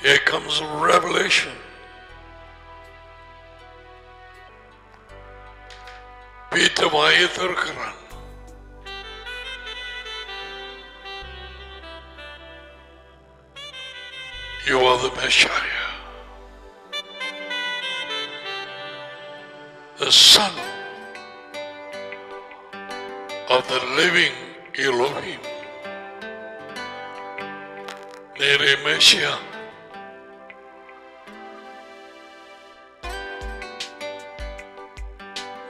Here comes a revelation. Peter வாயை திறக்கிறான். You are the Messiah, the Son of the living Elohim. Nere Messiah.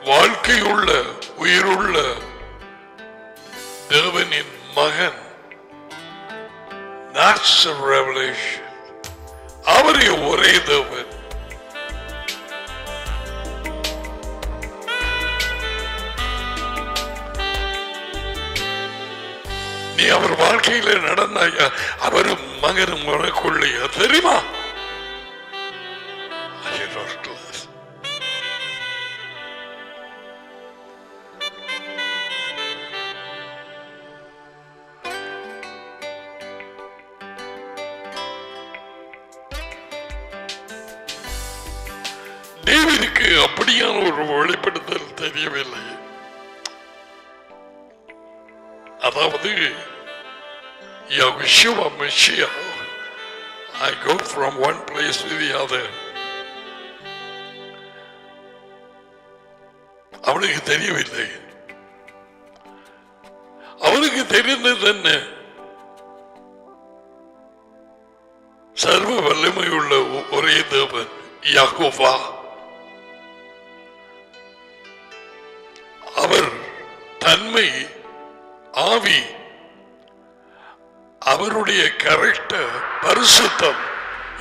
வாழ்க்கையுள்ள உயிருள்ள தேவனின் மகன். That's a revelation. அவரே ஒரே தேவன். நீ அவர் வாழ்க்கையில நடந்தாயா? அவரும் மகனும் உனக்குள்ளையா? தெரியுமா? டேவிடுக்கு அப்படியான ஒரு வெளிப்படுத்தல் தெரியவில்லை. அதாவது Yeshua Mashiach, I go from one place to the other. அவனுக்கு தெரியவில்லை. அவனுக்கு தெரிந்தது என்ன? சர்வ வல்லமையுள்ள ஒரே தேவன் யெகோவா. அவர் தன்மை, ஆவி, அவருடைய கேரக்டர், பரிசுத்தம்.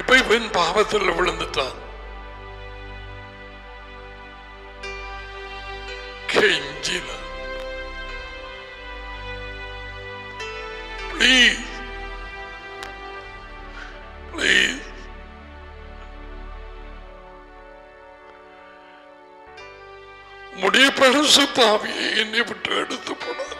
இப்ப இவன் பாவத்தில் விழுந்துட்டான். Please, please. முடிய பரிசுத்த ஆவியை என்னை விட்டு எடுத்து போடாது.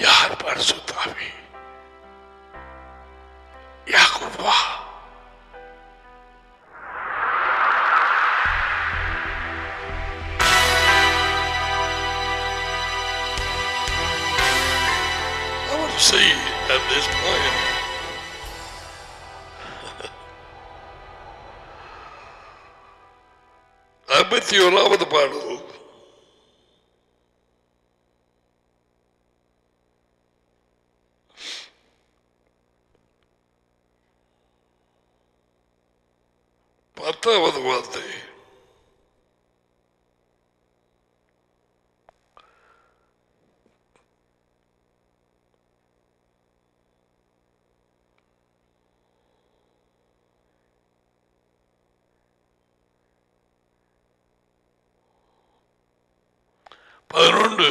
யார் பரிசுத்த ஆவி? Jehovah. I want to see at this point ஐம்பத்தி ஓராவது பாடல். பத்தாவது வார்த்தை. பதினொன்று.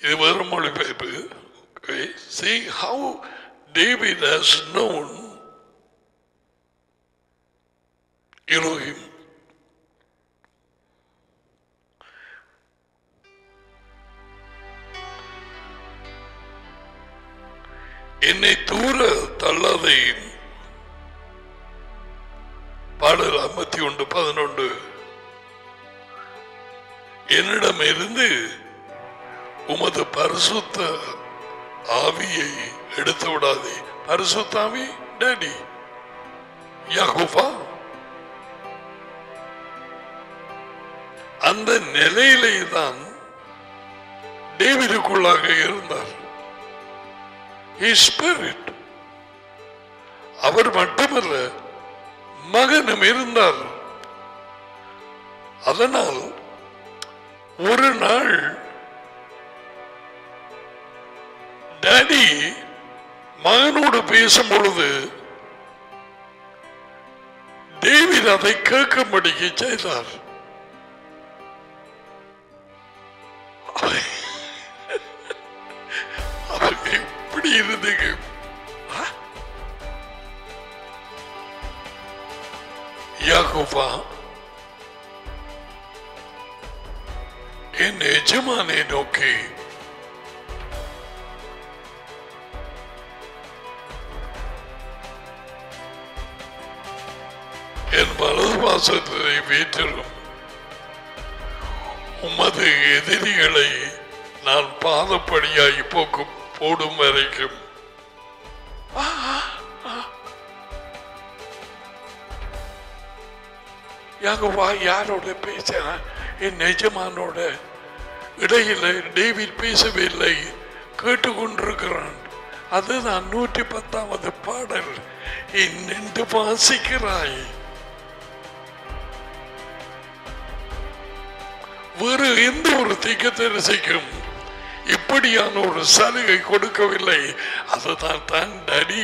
இது வெறும் மொழிபெயர்ப்பு. See how David has known Elohim. என்னை தூர தள்ளாதே. பாடல் 51:11. என்னிடம் இருந்து உமது பரிசுத்த ஆவியை எடுத்து விடாதே. பரிசுத்த ஆவி டேடி யெகோவா. அந்த நிலையிலே தான் டேவிடுக்குள்ளாக இருந்தார். His spirit. அவர் மட்டுமல்ல, மகனும் இருந்தார். அதனால் ஒரு நாள் டாடி மகனோடு பேசும் பொழுது டேவிட் அதை கேட்கும்படிக்கு செய்தார். அவருக்கு எப்படி இருந்தது? யாக்கோபா, என் எஜமானை நோக்கி என் வலது வாசத்தை வீட்டிலும் உமது எதிரிகளை நான் பாதப்படியாய் போடும் வரைக்கும் யாகோவா யாரோட பேசினான்? என் எஜமானோட. இடையில டேவிட் பேசவில்லை, கேட்டுக்கொண்டிருக்கிறான். அதுதான் 110வது பாடல். நின்று வாசிக்கிறாய். வேறு எந்த ஒரு தீர்க்கதரிசிக்கும் இப்படியான ஒரு சலுகை கொடுக்கவில்லை. அதுதான் தான் டாடி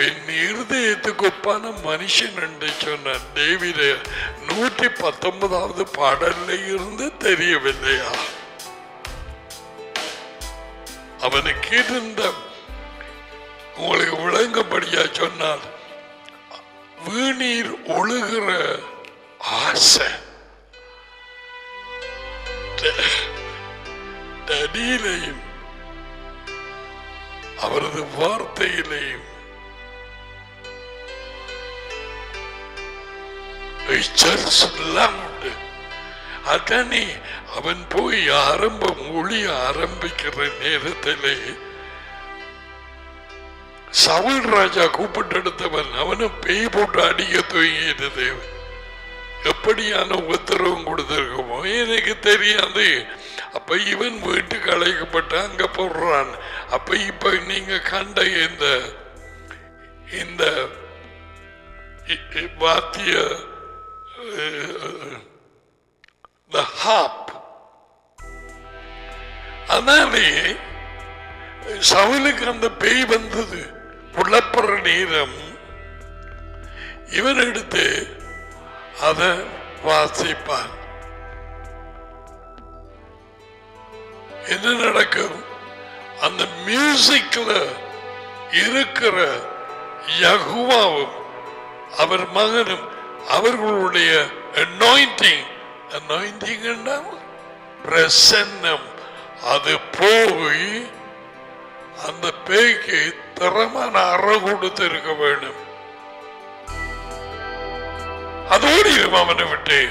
என் இருதயத்துக்கு ஒப்பான மனுஷன் என்று சொன்ன டேவிட் 119வது பாடல்ல இருந்து தெரியவில்லையா? அவனுக்கு இருந்த உங்களுக்கு விளங்கும்படியா சொன்னால் வீணீர் ஒழுகிற ஆசை அடியிலையும் அவரது வார்த்தையிலையும் அதனே அவன் போய் ஒளிய ஆரம்பிக்கிற நேரத்திலே சவுல் ராஜா கூப்பிட்டு எடுத்தவன் அவனை பேய் போட்டு அடிக்க துவங்கியது. எப்படியான உத்தரவும் கொடுத்திருக்குமோ எனக்கு தெரியாது. அப்ப இவன் வீட்டுக்கு அழைக்கப்பட்டு அங்க போடுறான். அப்ப இப்ப நீங்க கண்ட இந்த வாத்திய அதனாலே சவுலுக்கு அந்த பேய் வந்தது. புலப்புற நேரம் இவன் எடுத்து அத வாசிப்பான். என்ன நடக்கும்? அந்த மியூசிக்ல இருக்கிற யெகோவாவும் அவர் மகனும் அவர்களுடைய அனாயிண்டிங் பிரசன்னம் அது போய் அந்த பேய்க்கு திறமான அற கொடுத்து இருக்க வேண்டும். அதோடு அவனை விட்டு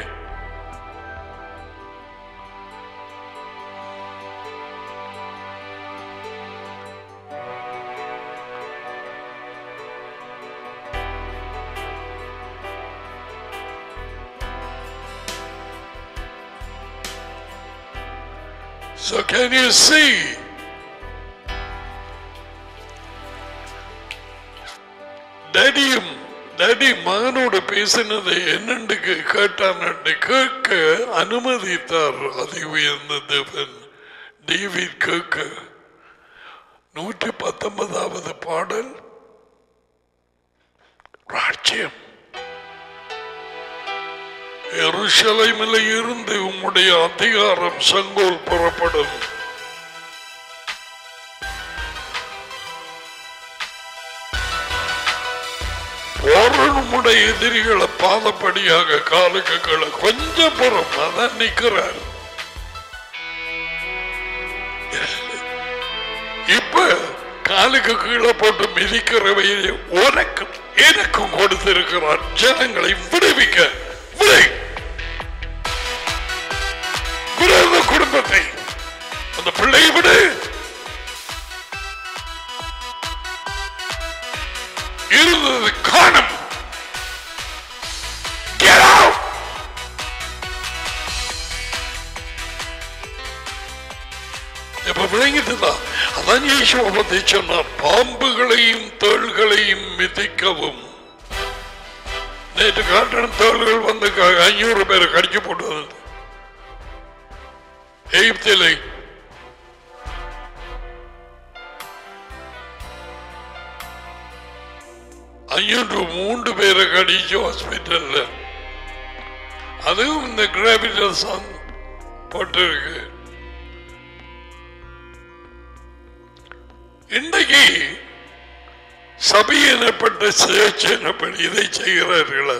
So can you see? Daddy மகனோடு பேசினதை என்னென்று கேட்டான். கேட்க அனுமதித்தார் அதி உயர்ந்த தேவன். டேவிட் கேட்க 119வது பாடல் ராஜ்யம் எருசலேமில் இருந்து உம்முடைய அதிகாரம் செங்கோல் புறப்படும். நம்முடைய எதிரிகளை பாதப்படியாக காலுக்கு கீழே கொஞ்சம் புறம் அதான் நிற்கிறார். இப்ப காலுக்கு கீழே போட்டு மிதிக்கிறவையை உனக்கும் எனக்கும் கொடுத்திருக்கிறார். ஜனங்களை விடுவிக்க விட குடும்பத்தை அந்த பிள்ளையை விடு. இருந்தது காணும். இப்ப விளங்கிட்டுதான் அதான் இயேசுவை பத்தி சொன்னார். பாம்புகளையும் தேள்களையும் மிதிக்கவும். நேற்று காட்டின தேள்கள் வந்து 500 பேரை கடிச்சு போட்டு எகிப்திலே 503 பேரை கடிச்சு ஹாஸ்பிட்டல்ல. அதுவும் இந்த கிராவிடஸ் போட்டிருக்கு. இன்றைக்கு சபை எனப்பட்ட சுயேட்சை எனப்படி இதை செய்கிறார்கள்.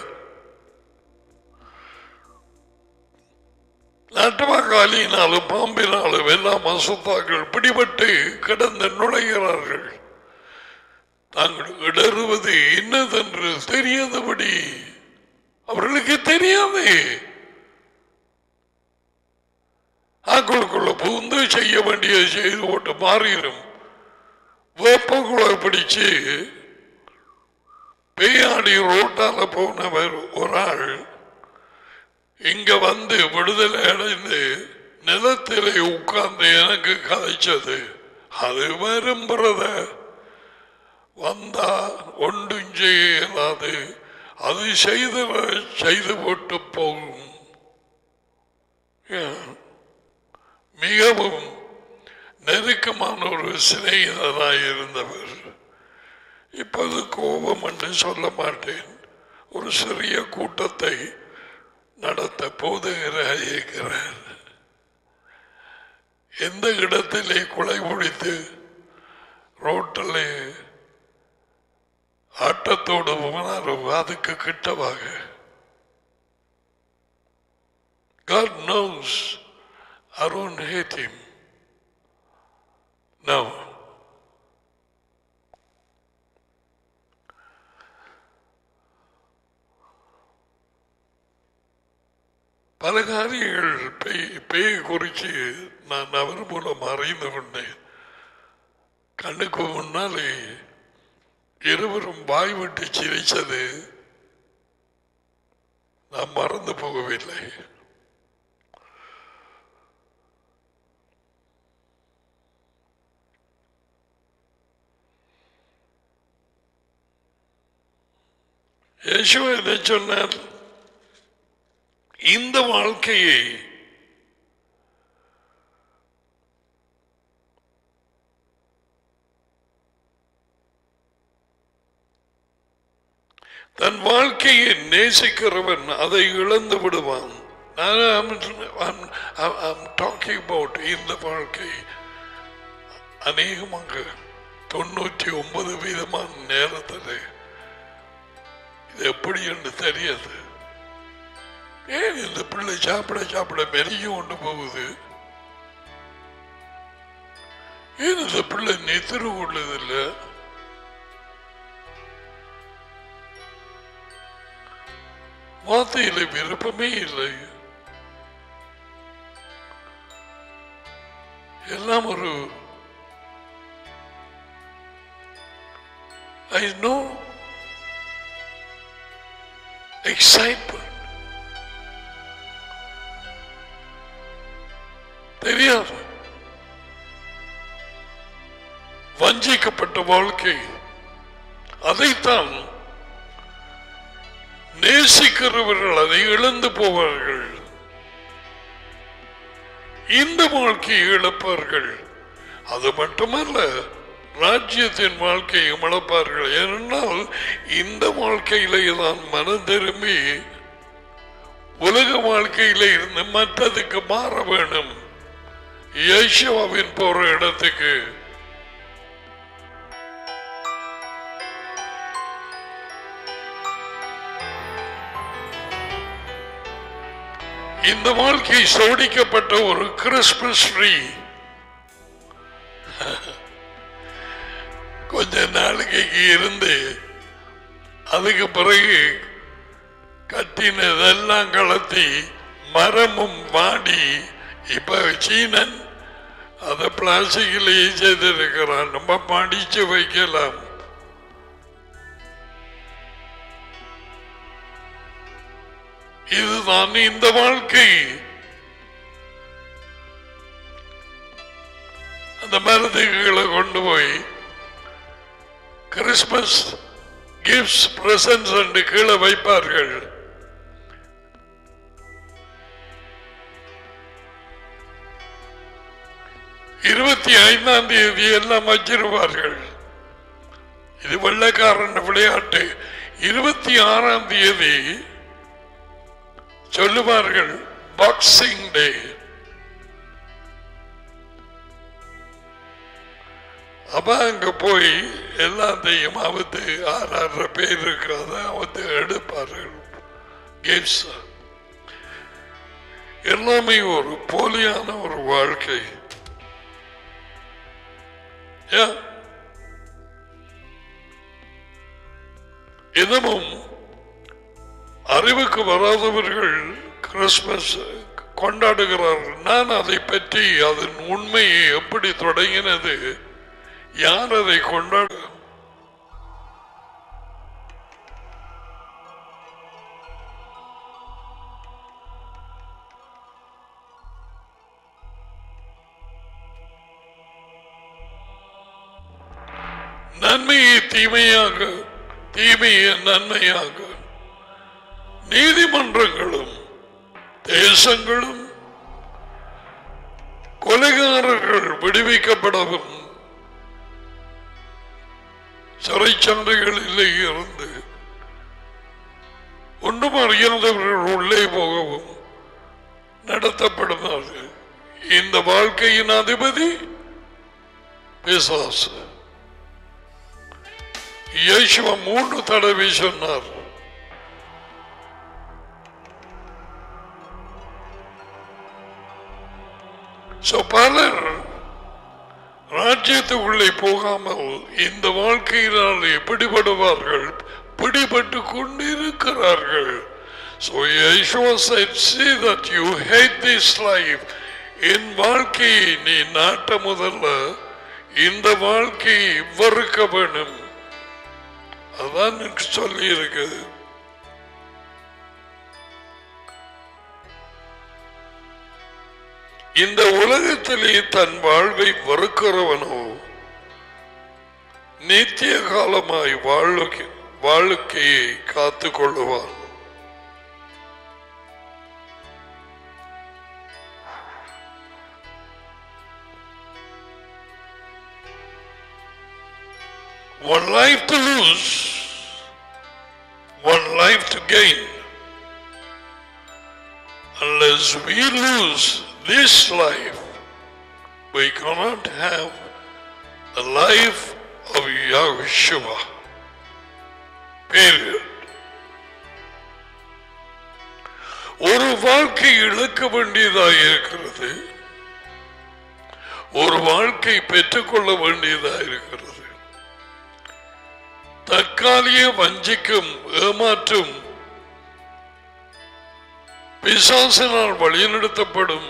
நாட்டுமாக்காலினாலும் பாம்பினாலும் எல்லாம் அசுத்தாக்கள் பிடிபட்டு கிடந்து நுழைகிறார்கள். தாங்கள் இடறுவது என்னதென்று தெரியாதபடி அவர்களுக்கு தெரியாது. ஆக்களுக்குள்ள புகுந்து செய்ய வேண்டியது செய்து போட்டு மாறிடும். வேப்பங்குளை பிடிச்சு பேயாடி ரோட்டால போனவர் ஒரு ஆள் இங்க வந்து விடுதலை அடைந்து நிலத்திலே உட்கார்ந்து எனக்கு கதைச்சது. அது வரும் பிரதர் வந்தா ஒன்றும் செய்யலாது. அது செய்து போட்டு போகும். மிகவும் நெருக்கமான ஒரு சிநேகிதனாய் இருந்தவர். இப்போது கோபம் என்று சொல்ல மாட்டேன். ஒரு சிறிய கூட்டத்தை நடத்த போதுகிறார் இருக்கிறார். எந்த இடத்திலே கொலை முடித்து ரோட்டிலே ஆட்டத்தோடு போனாலும் அதுக்கு கிட்டவாக. God knows I don't hate him. No. பல காரியங்கள் பேய் குறித்து நான் அவர் மூலம் அறிந்து கொண்டேன். கண்ணுக்கு முன்னாலே இருவரும் வாய் விட்டு சிரிச்சது நான் மறந்து போகவில்லை. இயேசுவை என்ன சொன்னார்? இந்த வாழ்க்கையை தன் வாழ்க்கையை நேசிக்கிறவன் அதை இழந்து விடுவான். இந்த வாழ்க்கை அநேகமாக 99% நேரத்தில் இது எப்படி என்று தெரியாது. ஏன் இந்த பிள்ளை சாப்பிட மெலியும் கொண்டு போகுது? ஏன் இந்த பிள்ளை நெத்திரு கொள்ளுதில்லை? வார்த்தையில விருப்பமே இல்லை. எல்லாம் ஒரு I know excitement. தெரியாது. வஞ்சிக்கப்பட்ட வாழ்க்கை. அதைத்தான் நேசிக்கிறவர்கள் அதை இழந்து போவார்கள். இந்த வாழ்க்கையை இழப்பார்கள். அது மட்டுமல்ல, ராஜ்யத்தின் வாழ்க்கையை இழப்பார்கள். ஏனென்றால் இந்த வாழ்க்கையிலே தான் மனம் திரும்பி உலக வாழ்க்கையில இருந்து மற்றதுக்கு மாற வேணும். இயேசுவின் போற இடத்துக்கு. இந்த வாழ்க்கை சோடிக்கப்பட்ட ஒரு கிறிஸ்மஸ் ட்ரீ. கொஞ்ச நாளைக்கு இருந்து அதுக்கு பிறகு கட்டினதெல்லாம் கலத்தி மரமும் வாடி இப்ப சீனன் அதை பிளாஸ்டிக்லேயே செய்திருக்கிறான். நம்ம மடிச்சு வைக்கலாம். இதுதான் இந்த வாழ்க்கை. அந்த மரத்துகளை கொண்டு போய் கிறிஸ்மஸ் கிஃப்ட்ஸ் பிரசன்ட்ஸ் என்று கீழே வைப்பார்கள். இருபத்தி 5ஆம் தேதி எல்லாம் வச்சிருவார்கள். இது வெள்ளைக்காரன் விளையாட்டு. 26ஆம் தேதி சொல்லுவார்கள் பாக்ஸிங் டே. அப்ப அங்க போய் எல்லாத்தையும் அவுத்து 6 பேர் இருக்கிறத அவுத்து எடுப்பார்கள். கேம்ஸ் எல்லாமே ஒரு போலியான ஒரு வாழ்க்கை. இன்னமும் அறிவுக்கு வராதவர்கள் கிறிஸ்துமஸ் கொண்டாடுகிறார்கள். நான் அதை பற்றி அதன் உண்மையை எப்படி தொடங்கினது, யார் அதை கொண்டாட, நன்மையை தீமையாக, தீமையை நன்மையாக, நீதிமன்றங்களும் தேசங்களும் கொலைகாரர்கள் விடுவிக்கப்படவும் சிறைச்சாலைகளிலே இருந்து ஒன்றும் அறியாதவர்கள் உள்ளே போகவும் நடத்தப்படுவார்கள். இந்த வாழ்க்கையின் அதிபதி பிசாசு. இயேசுவா 3 தடவை சொன்னார், பலர் ராஜ்யத்துக்குள்ளே போகாமல் இந்த வாழ்க்கையினால் எப்படிப்படுவார்கள், பிடிபட்டு கொண்டிருக்கிறார்கள். So Yeshua said, see that you hate this life. என் வாழ்க்கையை நீ நாட்ட முதல்ல இந்த வாழ்க்கையை வெறுக்க வேணும். அதான் எனக்கு சொல்லி இருக்கு. இந்த உலகத்திலே தன் வாழ்வை வெறுக்கிறவனோ நித்திய காலமாய் வாழ்க்கையை காத்துக் கொள்ளுவான். One life to lose, one life to gain. Unless we lose this life, we cannot have the life of Yeshua. Period. ஒரு வாழ்க்கை இழக்க வேண்டியதாக இருக்கிறது, ஒரு வாழ்க்கை பெற்றுக்கொள்ள வேண்டியதாக இருக்கிறது. தற்காலிக வஞ்சிக்கும் ஏமாற்றும் பிசாசினால் வழிநடத்தப்படும்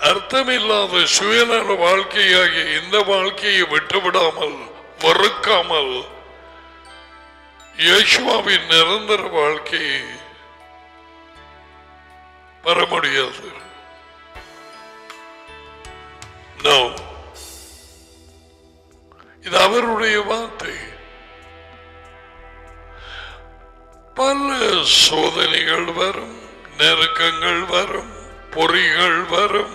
அர்த்தமில்லாத சுயநல வாழ்க்கையாகிய இந்த வாழ்க்கையை விட்டுவிடாமல் வெறுக்காமல் இயேசுவின் நிரந்தர வாழ்க்கையை பெற முடியாது. No. இது அவருடைய வார்த்தை. பல சோதனைகள் வரும், நெருக்கங்கள் வரும், பொறிகள் வரும்,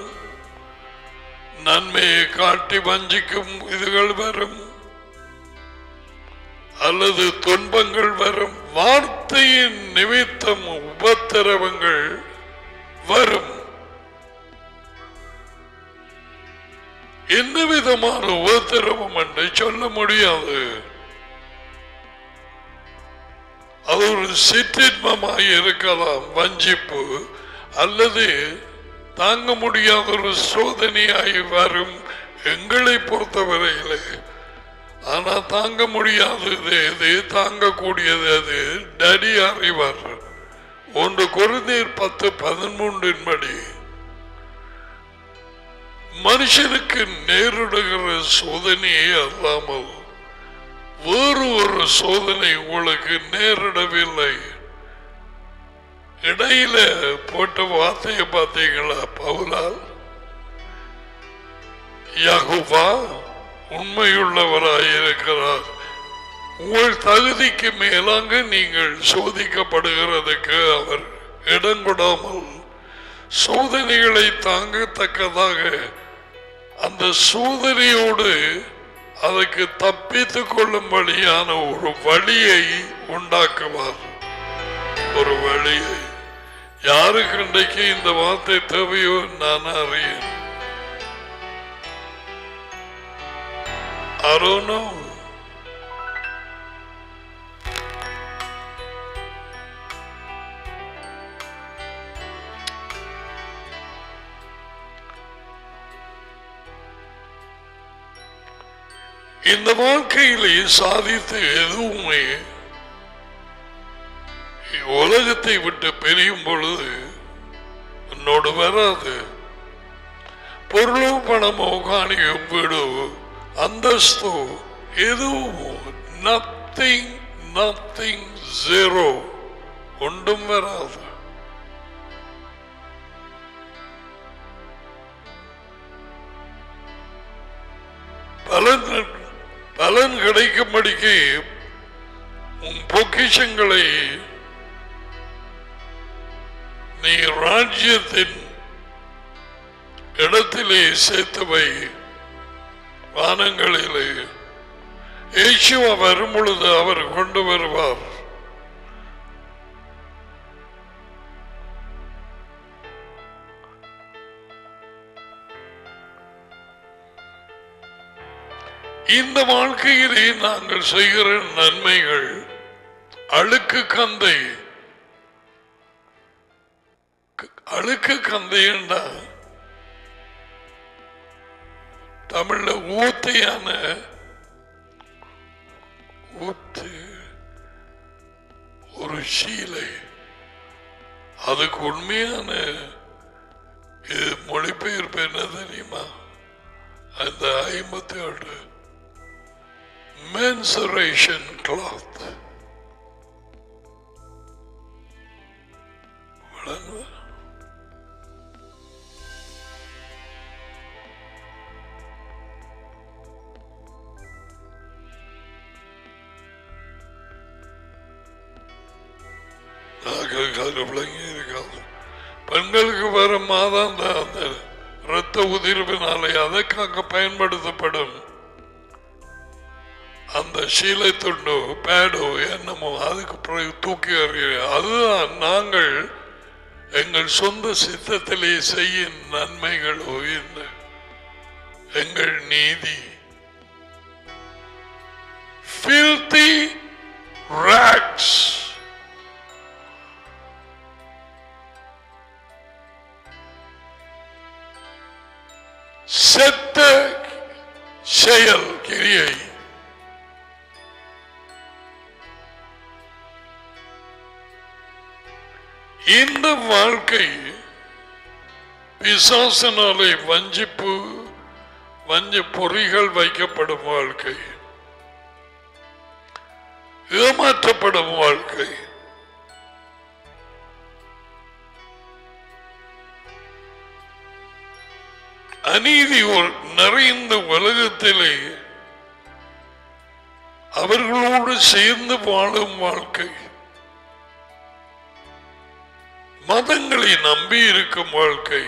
நன்மையை காட்டி வஞ்சிக்கும் இதுகள் வரும், அல்லது துன்பங்கள் வரும், வார்த்தையின் நிமித்தம் உபத்திரவங்கள் வரும். என்ன விதமான உபத்திரவம் என்று சொல்ல முடியாது. அது ஒரு சிற்றின்பமாய் இருக்கலாம், வஞ்சிப்பு, அல்லது தாங்க முடியாத ஒரு சோதனையாய் வரும் எங்களை பொறுத்தவரையிலே. ஆனா தாங்க முடியாதது எது, தாங்கக்கூடியது அது டடி அறிவார். 1 கொரிந்தியர் 10:13 படி மனுஷனுக்கு நேரிடுகிற சோதனையே அல்லாமல் வேறு ஒரு சோதனை உங்களுக்கு நேரிடவில்லை. இடையில போட்ட வார்த்தையை பார்த்தீங்களா? பவுலால் யெகோவா உண்மையுள்ளவராயிருக்கிறார், உங்கள் தகுதிக்கு மேலாக நீங்கள் சோதிக்கப்படுகிறதுக்கு அவர் இடம் கொடாமல் சோதனைகளை தாங்கத்தக்கதாக அந்த சோதனையோடு அதுக்கு தப்பித்துக் கொள்ளும்படியான ஒரு வழியை உண்டாக்குவார். ஒரு வழியை. யாருக்கு இன்றைக்கு இந்த வார்த்தை தேவையோ நான் அறியேன். I don't know. இந்த வாழ்க்கையிலே சாதித்து எதுவுமே உலகத்தை விட்டு பிரியும் பொழுது என்னோடு வராது. பொருளோ பணமோ காணியோ வீடோ அந்தஸ்தோ எதுவும் நத்திங் நத்திங் ஜீரோ ஒன்றும் வராது. பலன் கிடைக்கும்படிக்கு உன் பொக்கிஷங்களை நீ ராஜ்யத்தின் இடத்திலே சேர்த்துவை. வானங்களிலே இயேசுவா வரும் பொழுது அவர் கொண்டு வருவார். இந்த வாழ்க்கையிலே நாங்கள் செய்கிற நன்மைகள் அழுக்கு கந்தை. அழுக்கு கந்தைன்னா தமிழ்ல ஊத்தையான ஊத்து ஒரு சீலை. அதுக்கு உண்மையான மொழிபெயர்ப்பு என்ன தெரியுமா? அந்த 57 menstruation cloth. பெண்களுக்கு வர மாதாந்த அந்த இரத்த உதிர்வினாலே அதற்காக பயன்படுத்தப்படும் அந்த சீலை துண்டோ பேடோ என்னமோ அதுக்கு பிறகு தூக்கி அறிய. அதுதான் நாங்கள் எங்கள் சொந்த சித்தத்திலே செய்யும் நன்மைகளோ இல்லை, எங்கள் நீதி. filthy rags. செத்த செயல் கிரியை. இந்த வாழ்க்கை பிசாசினாலே வஞ்சிப்பு வஞ்ச பொறிகள் வைக்கப்படும் வாழ்க்கை, ஏமாற்றப்படும் வாழ்க்கை. அநீதி நிறைந்த உலகத்திலே அவர்களோடு சேர்ந்து வாழும் வாழ்க்கை, மதங்களை நம்பி இருக்கும் வாழ்க்கை,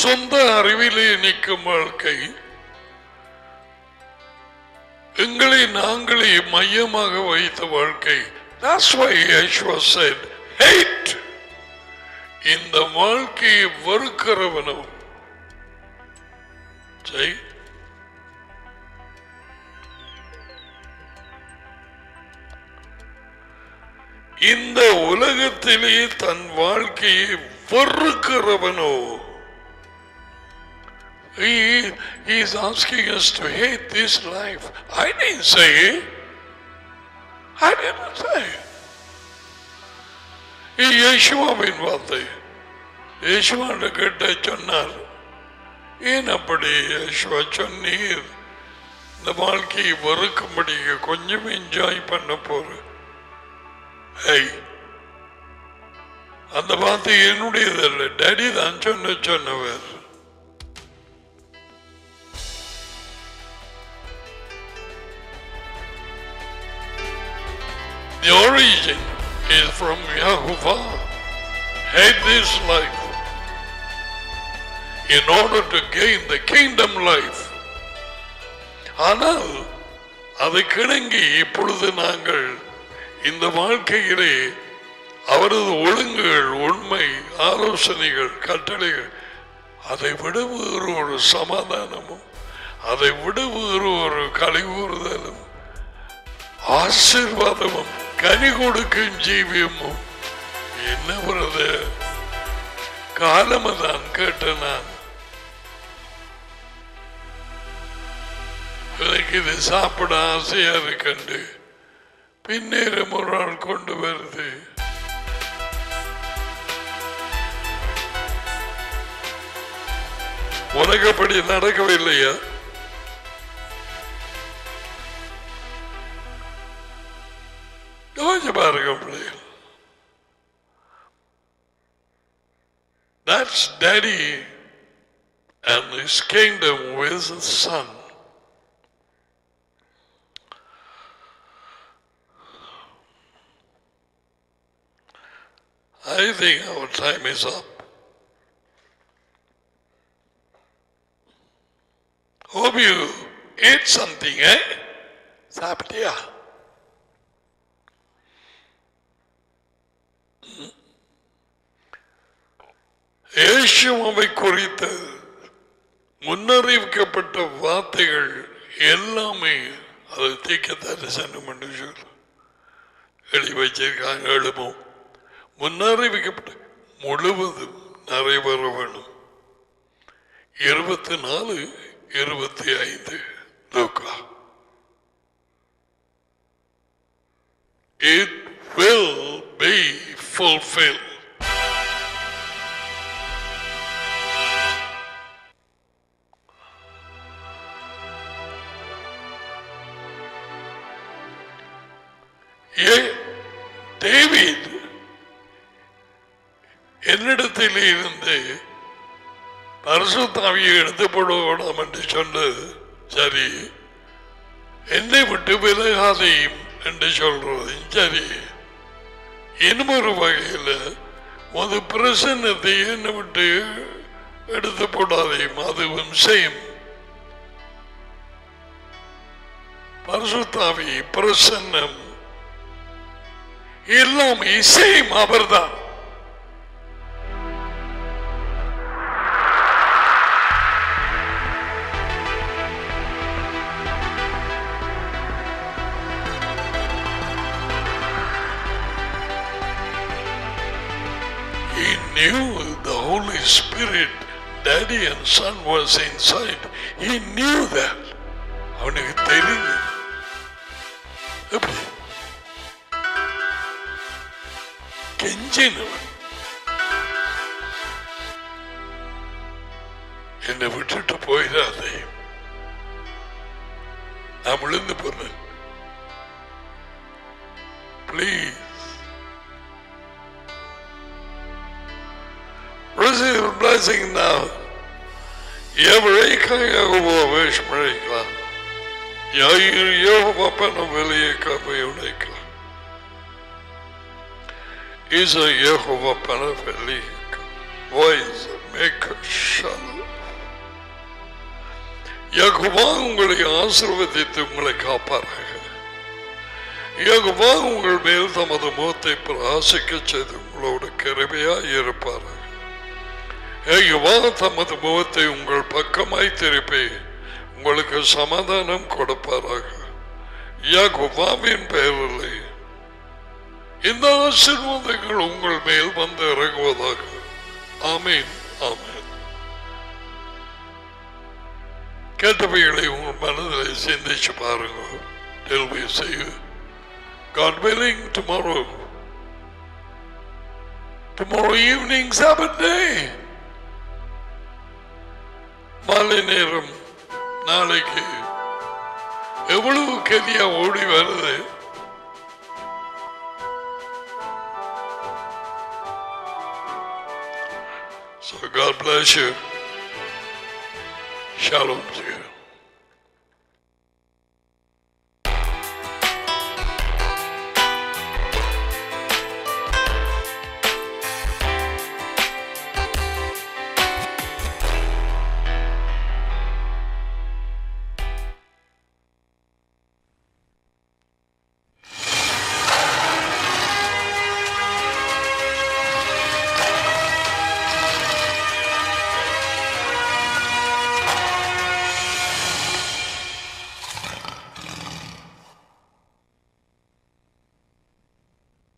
சொந்த அறிவிலே நிற்கும் வாழ்க்கை, எங்களை நாங்களே மையமாக வைத்த வாழ்க்கை. That's why Yeshua said, hate. இந்த வாழ்க்கையை வெறுக்கிறவனோ இந்த உலகத்திலே தன் வாழ்க்கையை வெறுக்கிறவனோ. He is asking us to hate this life. I didn't say. இயேசுவின் வார்த்தை. இயேசுவாண்ட கேட்ட சொன்னார், ஏன் அப்படி இயேசுவா சொன்னீர்? இந்த வாழ்க்கையை வெறுக்கும்படி கொஞ்சம் என்ஜாய் பண்ண போற. அந்த வார்த்தை என்னுடையதல்ல, டேடி தான் சொன்னவர். The origin is from Yahuwah. Hate this life in order to gain the kingdom life. ஆனால் அதை கிணங்கி இப்பொழுது நாங்கள் இந்த வாழ்க்கையிலே அவரது ஒழுங்குகள், உண்மை, ஆலோசனைகள், கட்டளைகள், அதை விட வேறு ஒரு சமாதானமும், அதை விட வேறு ஒரு கழிவுறுதலும், ஆசீர்வாதமும், கனி கொடுக்கும் ஜீவியமும் என்ன வருது? காலமதான் கேட்ட நான், எனக்கு இது சாப்பிட ஆசையா இருக்கண்டு பின்னேறும் ஒரு நாள் கொண்டு வருது. உனக்கு அப்படி நடக்கவில்லையா? யோசிச்சு பாருங்க பிள்ளைகள். That's Daddy and his kingdom with his son. I think our time is up. Hope you ate something, eh? சாப்பிட்டியா? இயேசுவை குறித்த முன்னறிவிக்கப்பட்ட வார்த்தைகள் எல்லாமே அது தீக்க தரிசனம் என்று சொல்லி எழுதி வச்சிருக்காங்க. எழுதும் முன்னறிவிக்கப்பட்ட முழுவதும் நிறைவேற வேணும். 24:25 லூக்கா. It will be fulfilled. David என்னிடத்தில் இருந்து பரிசுத்த ஆவியை எடுத்து போடுவோம் என்று சொன்னது சரி, என்னை விட்டு விலகாதையும் என்று சொல்றது சரி. இன்னும் ஒரு வகையில் ஒரு பிரசன்னத்தை என்னை விட்டு எடுத்து போடாதையும் அதுவும் செய்யும். பரிசுத்த ஆவி, பிரசன்னம் எல்லாமே செய்யும் அவர்தான். He knew the Holy Spirit, Daddy and Son was inside. He knew that. அவனுக்கு தெரியும். எப்படி கெஞ்சினவன் என்னை விட்டுட்டு போயிடாதே, நான் விழுந்து போனேன், please. Receive the blessing now. Yavreka Yahuwa Veshmareka. Yair Yehovah Panaveleka Vayoneka. Isa Yehovah Panaveleka. Voice Maker Shalom. Jehovah உங்களை ஆசீர்வதித்து உங்களை காப்பாராக. யெகோவா உங்கள் மேல் தமது முகத்தை பிரகாசிக்க செய்து உங்களோட கிருபையாய் இருப்பாராக. யெகோவா தமது முகத்தை உங்கள் பக்கமாய் திருப்பி உங்களுக்கு சமாதானம் கொடுப்பாராக. யெகோவாவின் பெயரிலே இந்த ஆசீர்வாதங்கள் உங்கள் மேல் வந்து இறங்குவதாக. ஆமீன், ஆமீன். கேட்டவைகளை உங்கள் மனதில் சிந்திச்சு பாருங்க. Till we see you, God willing, tomorrow evening, Sabbath day, மாலை நேரம். நாளைக்கு எவ்வளவு கதியா ஓடி வருது. So God bless you. Shalom to you.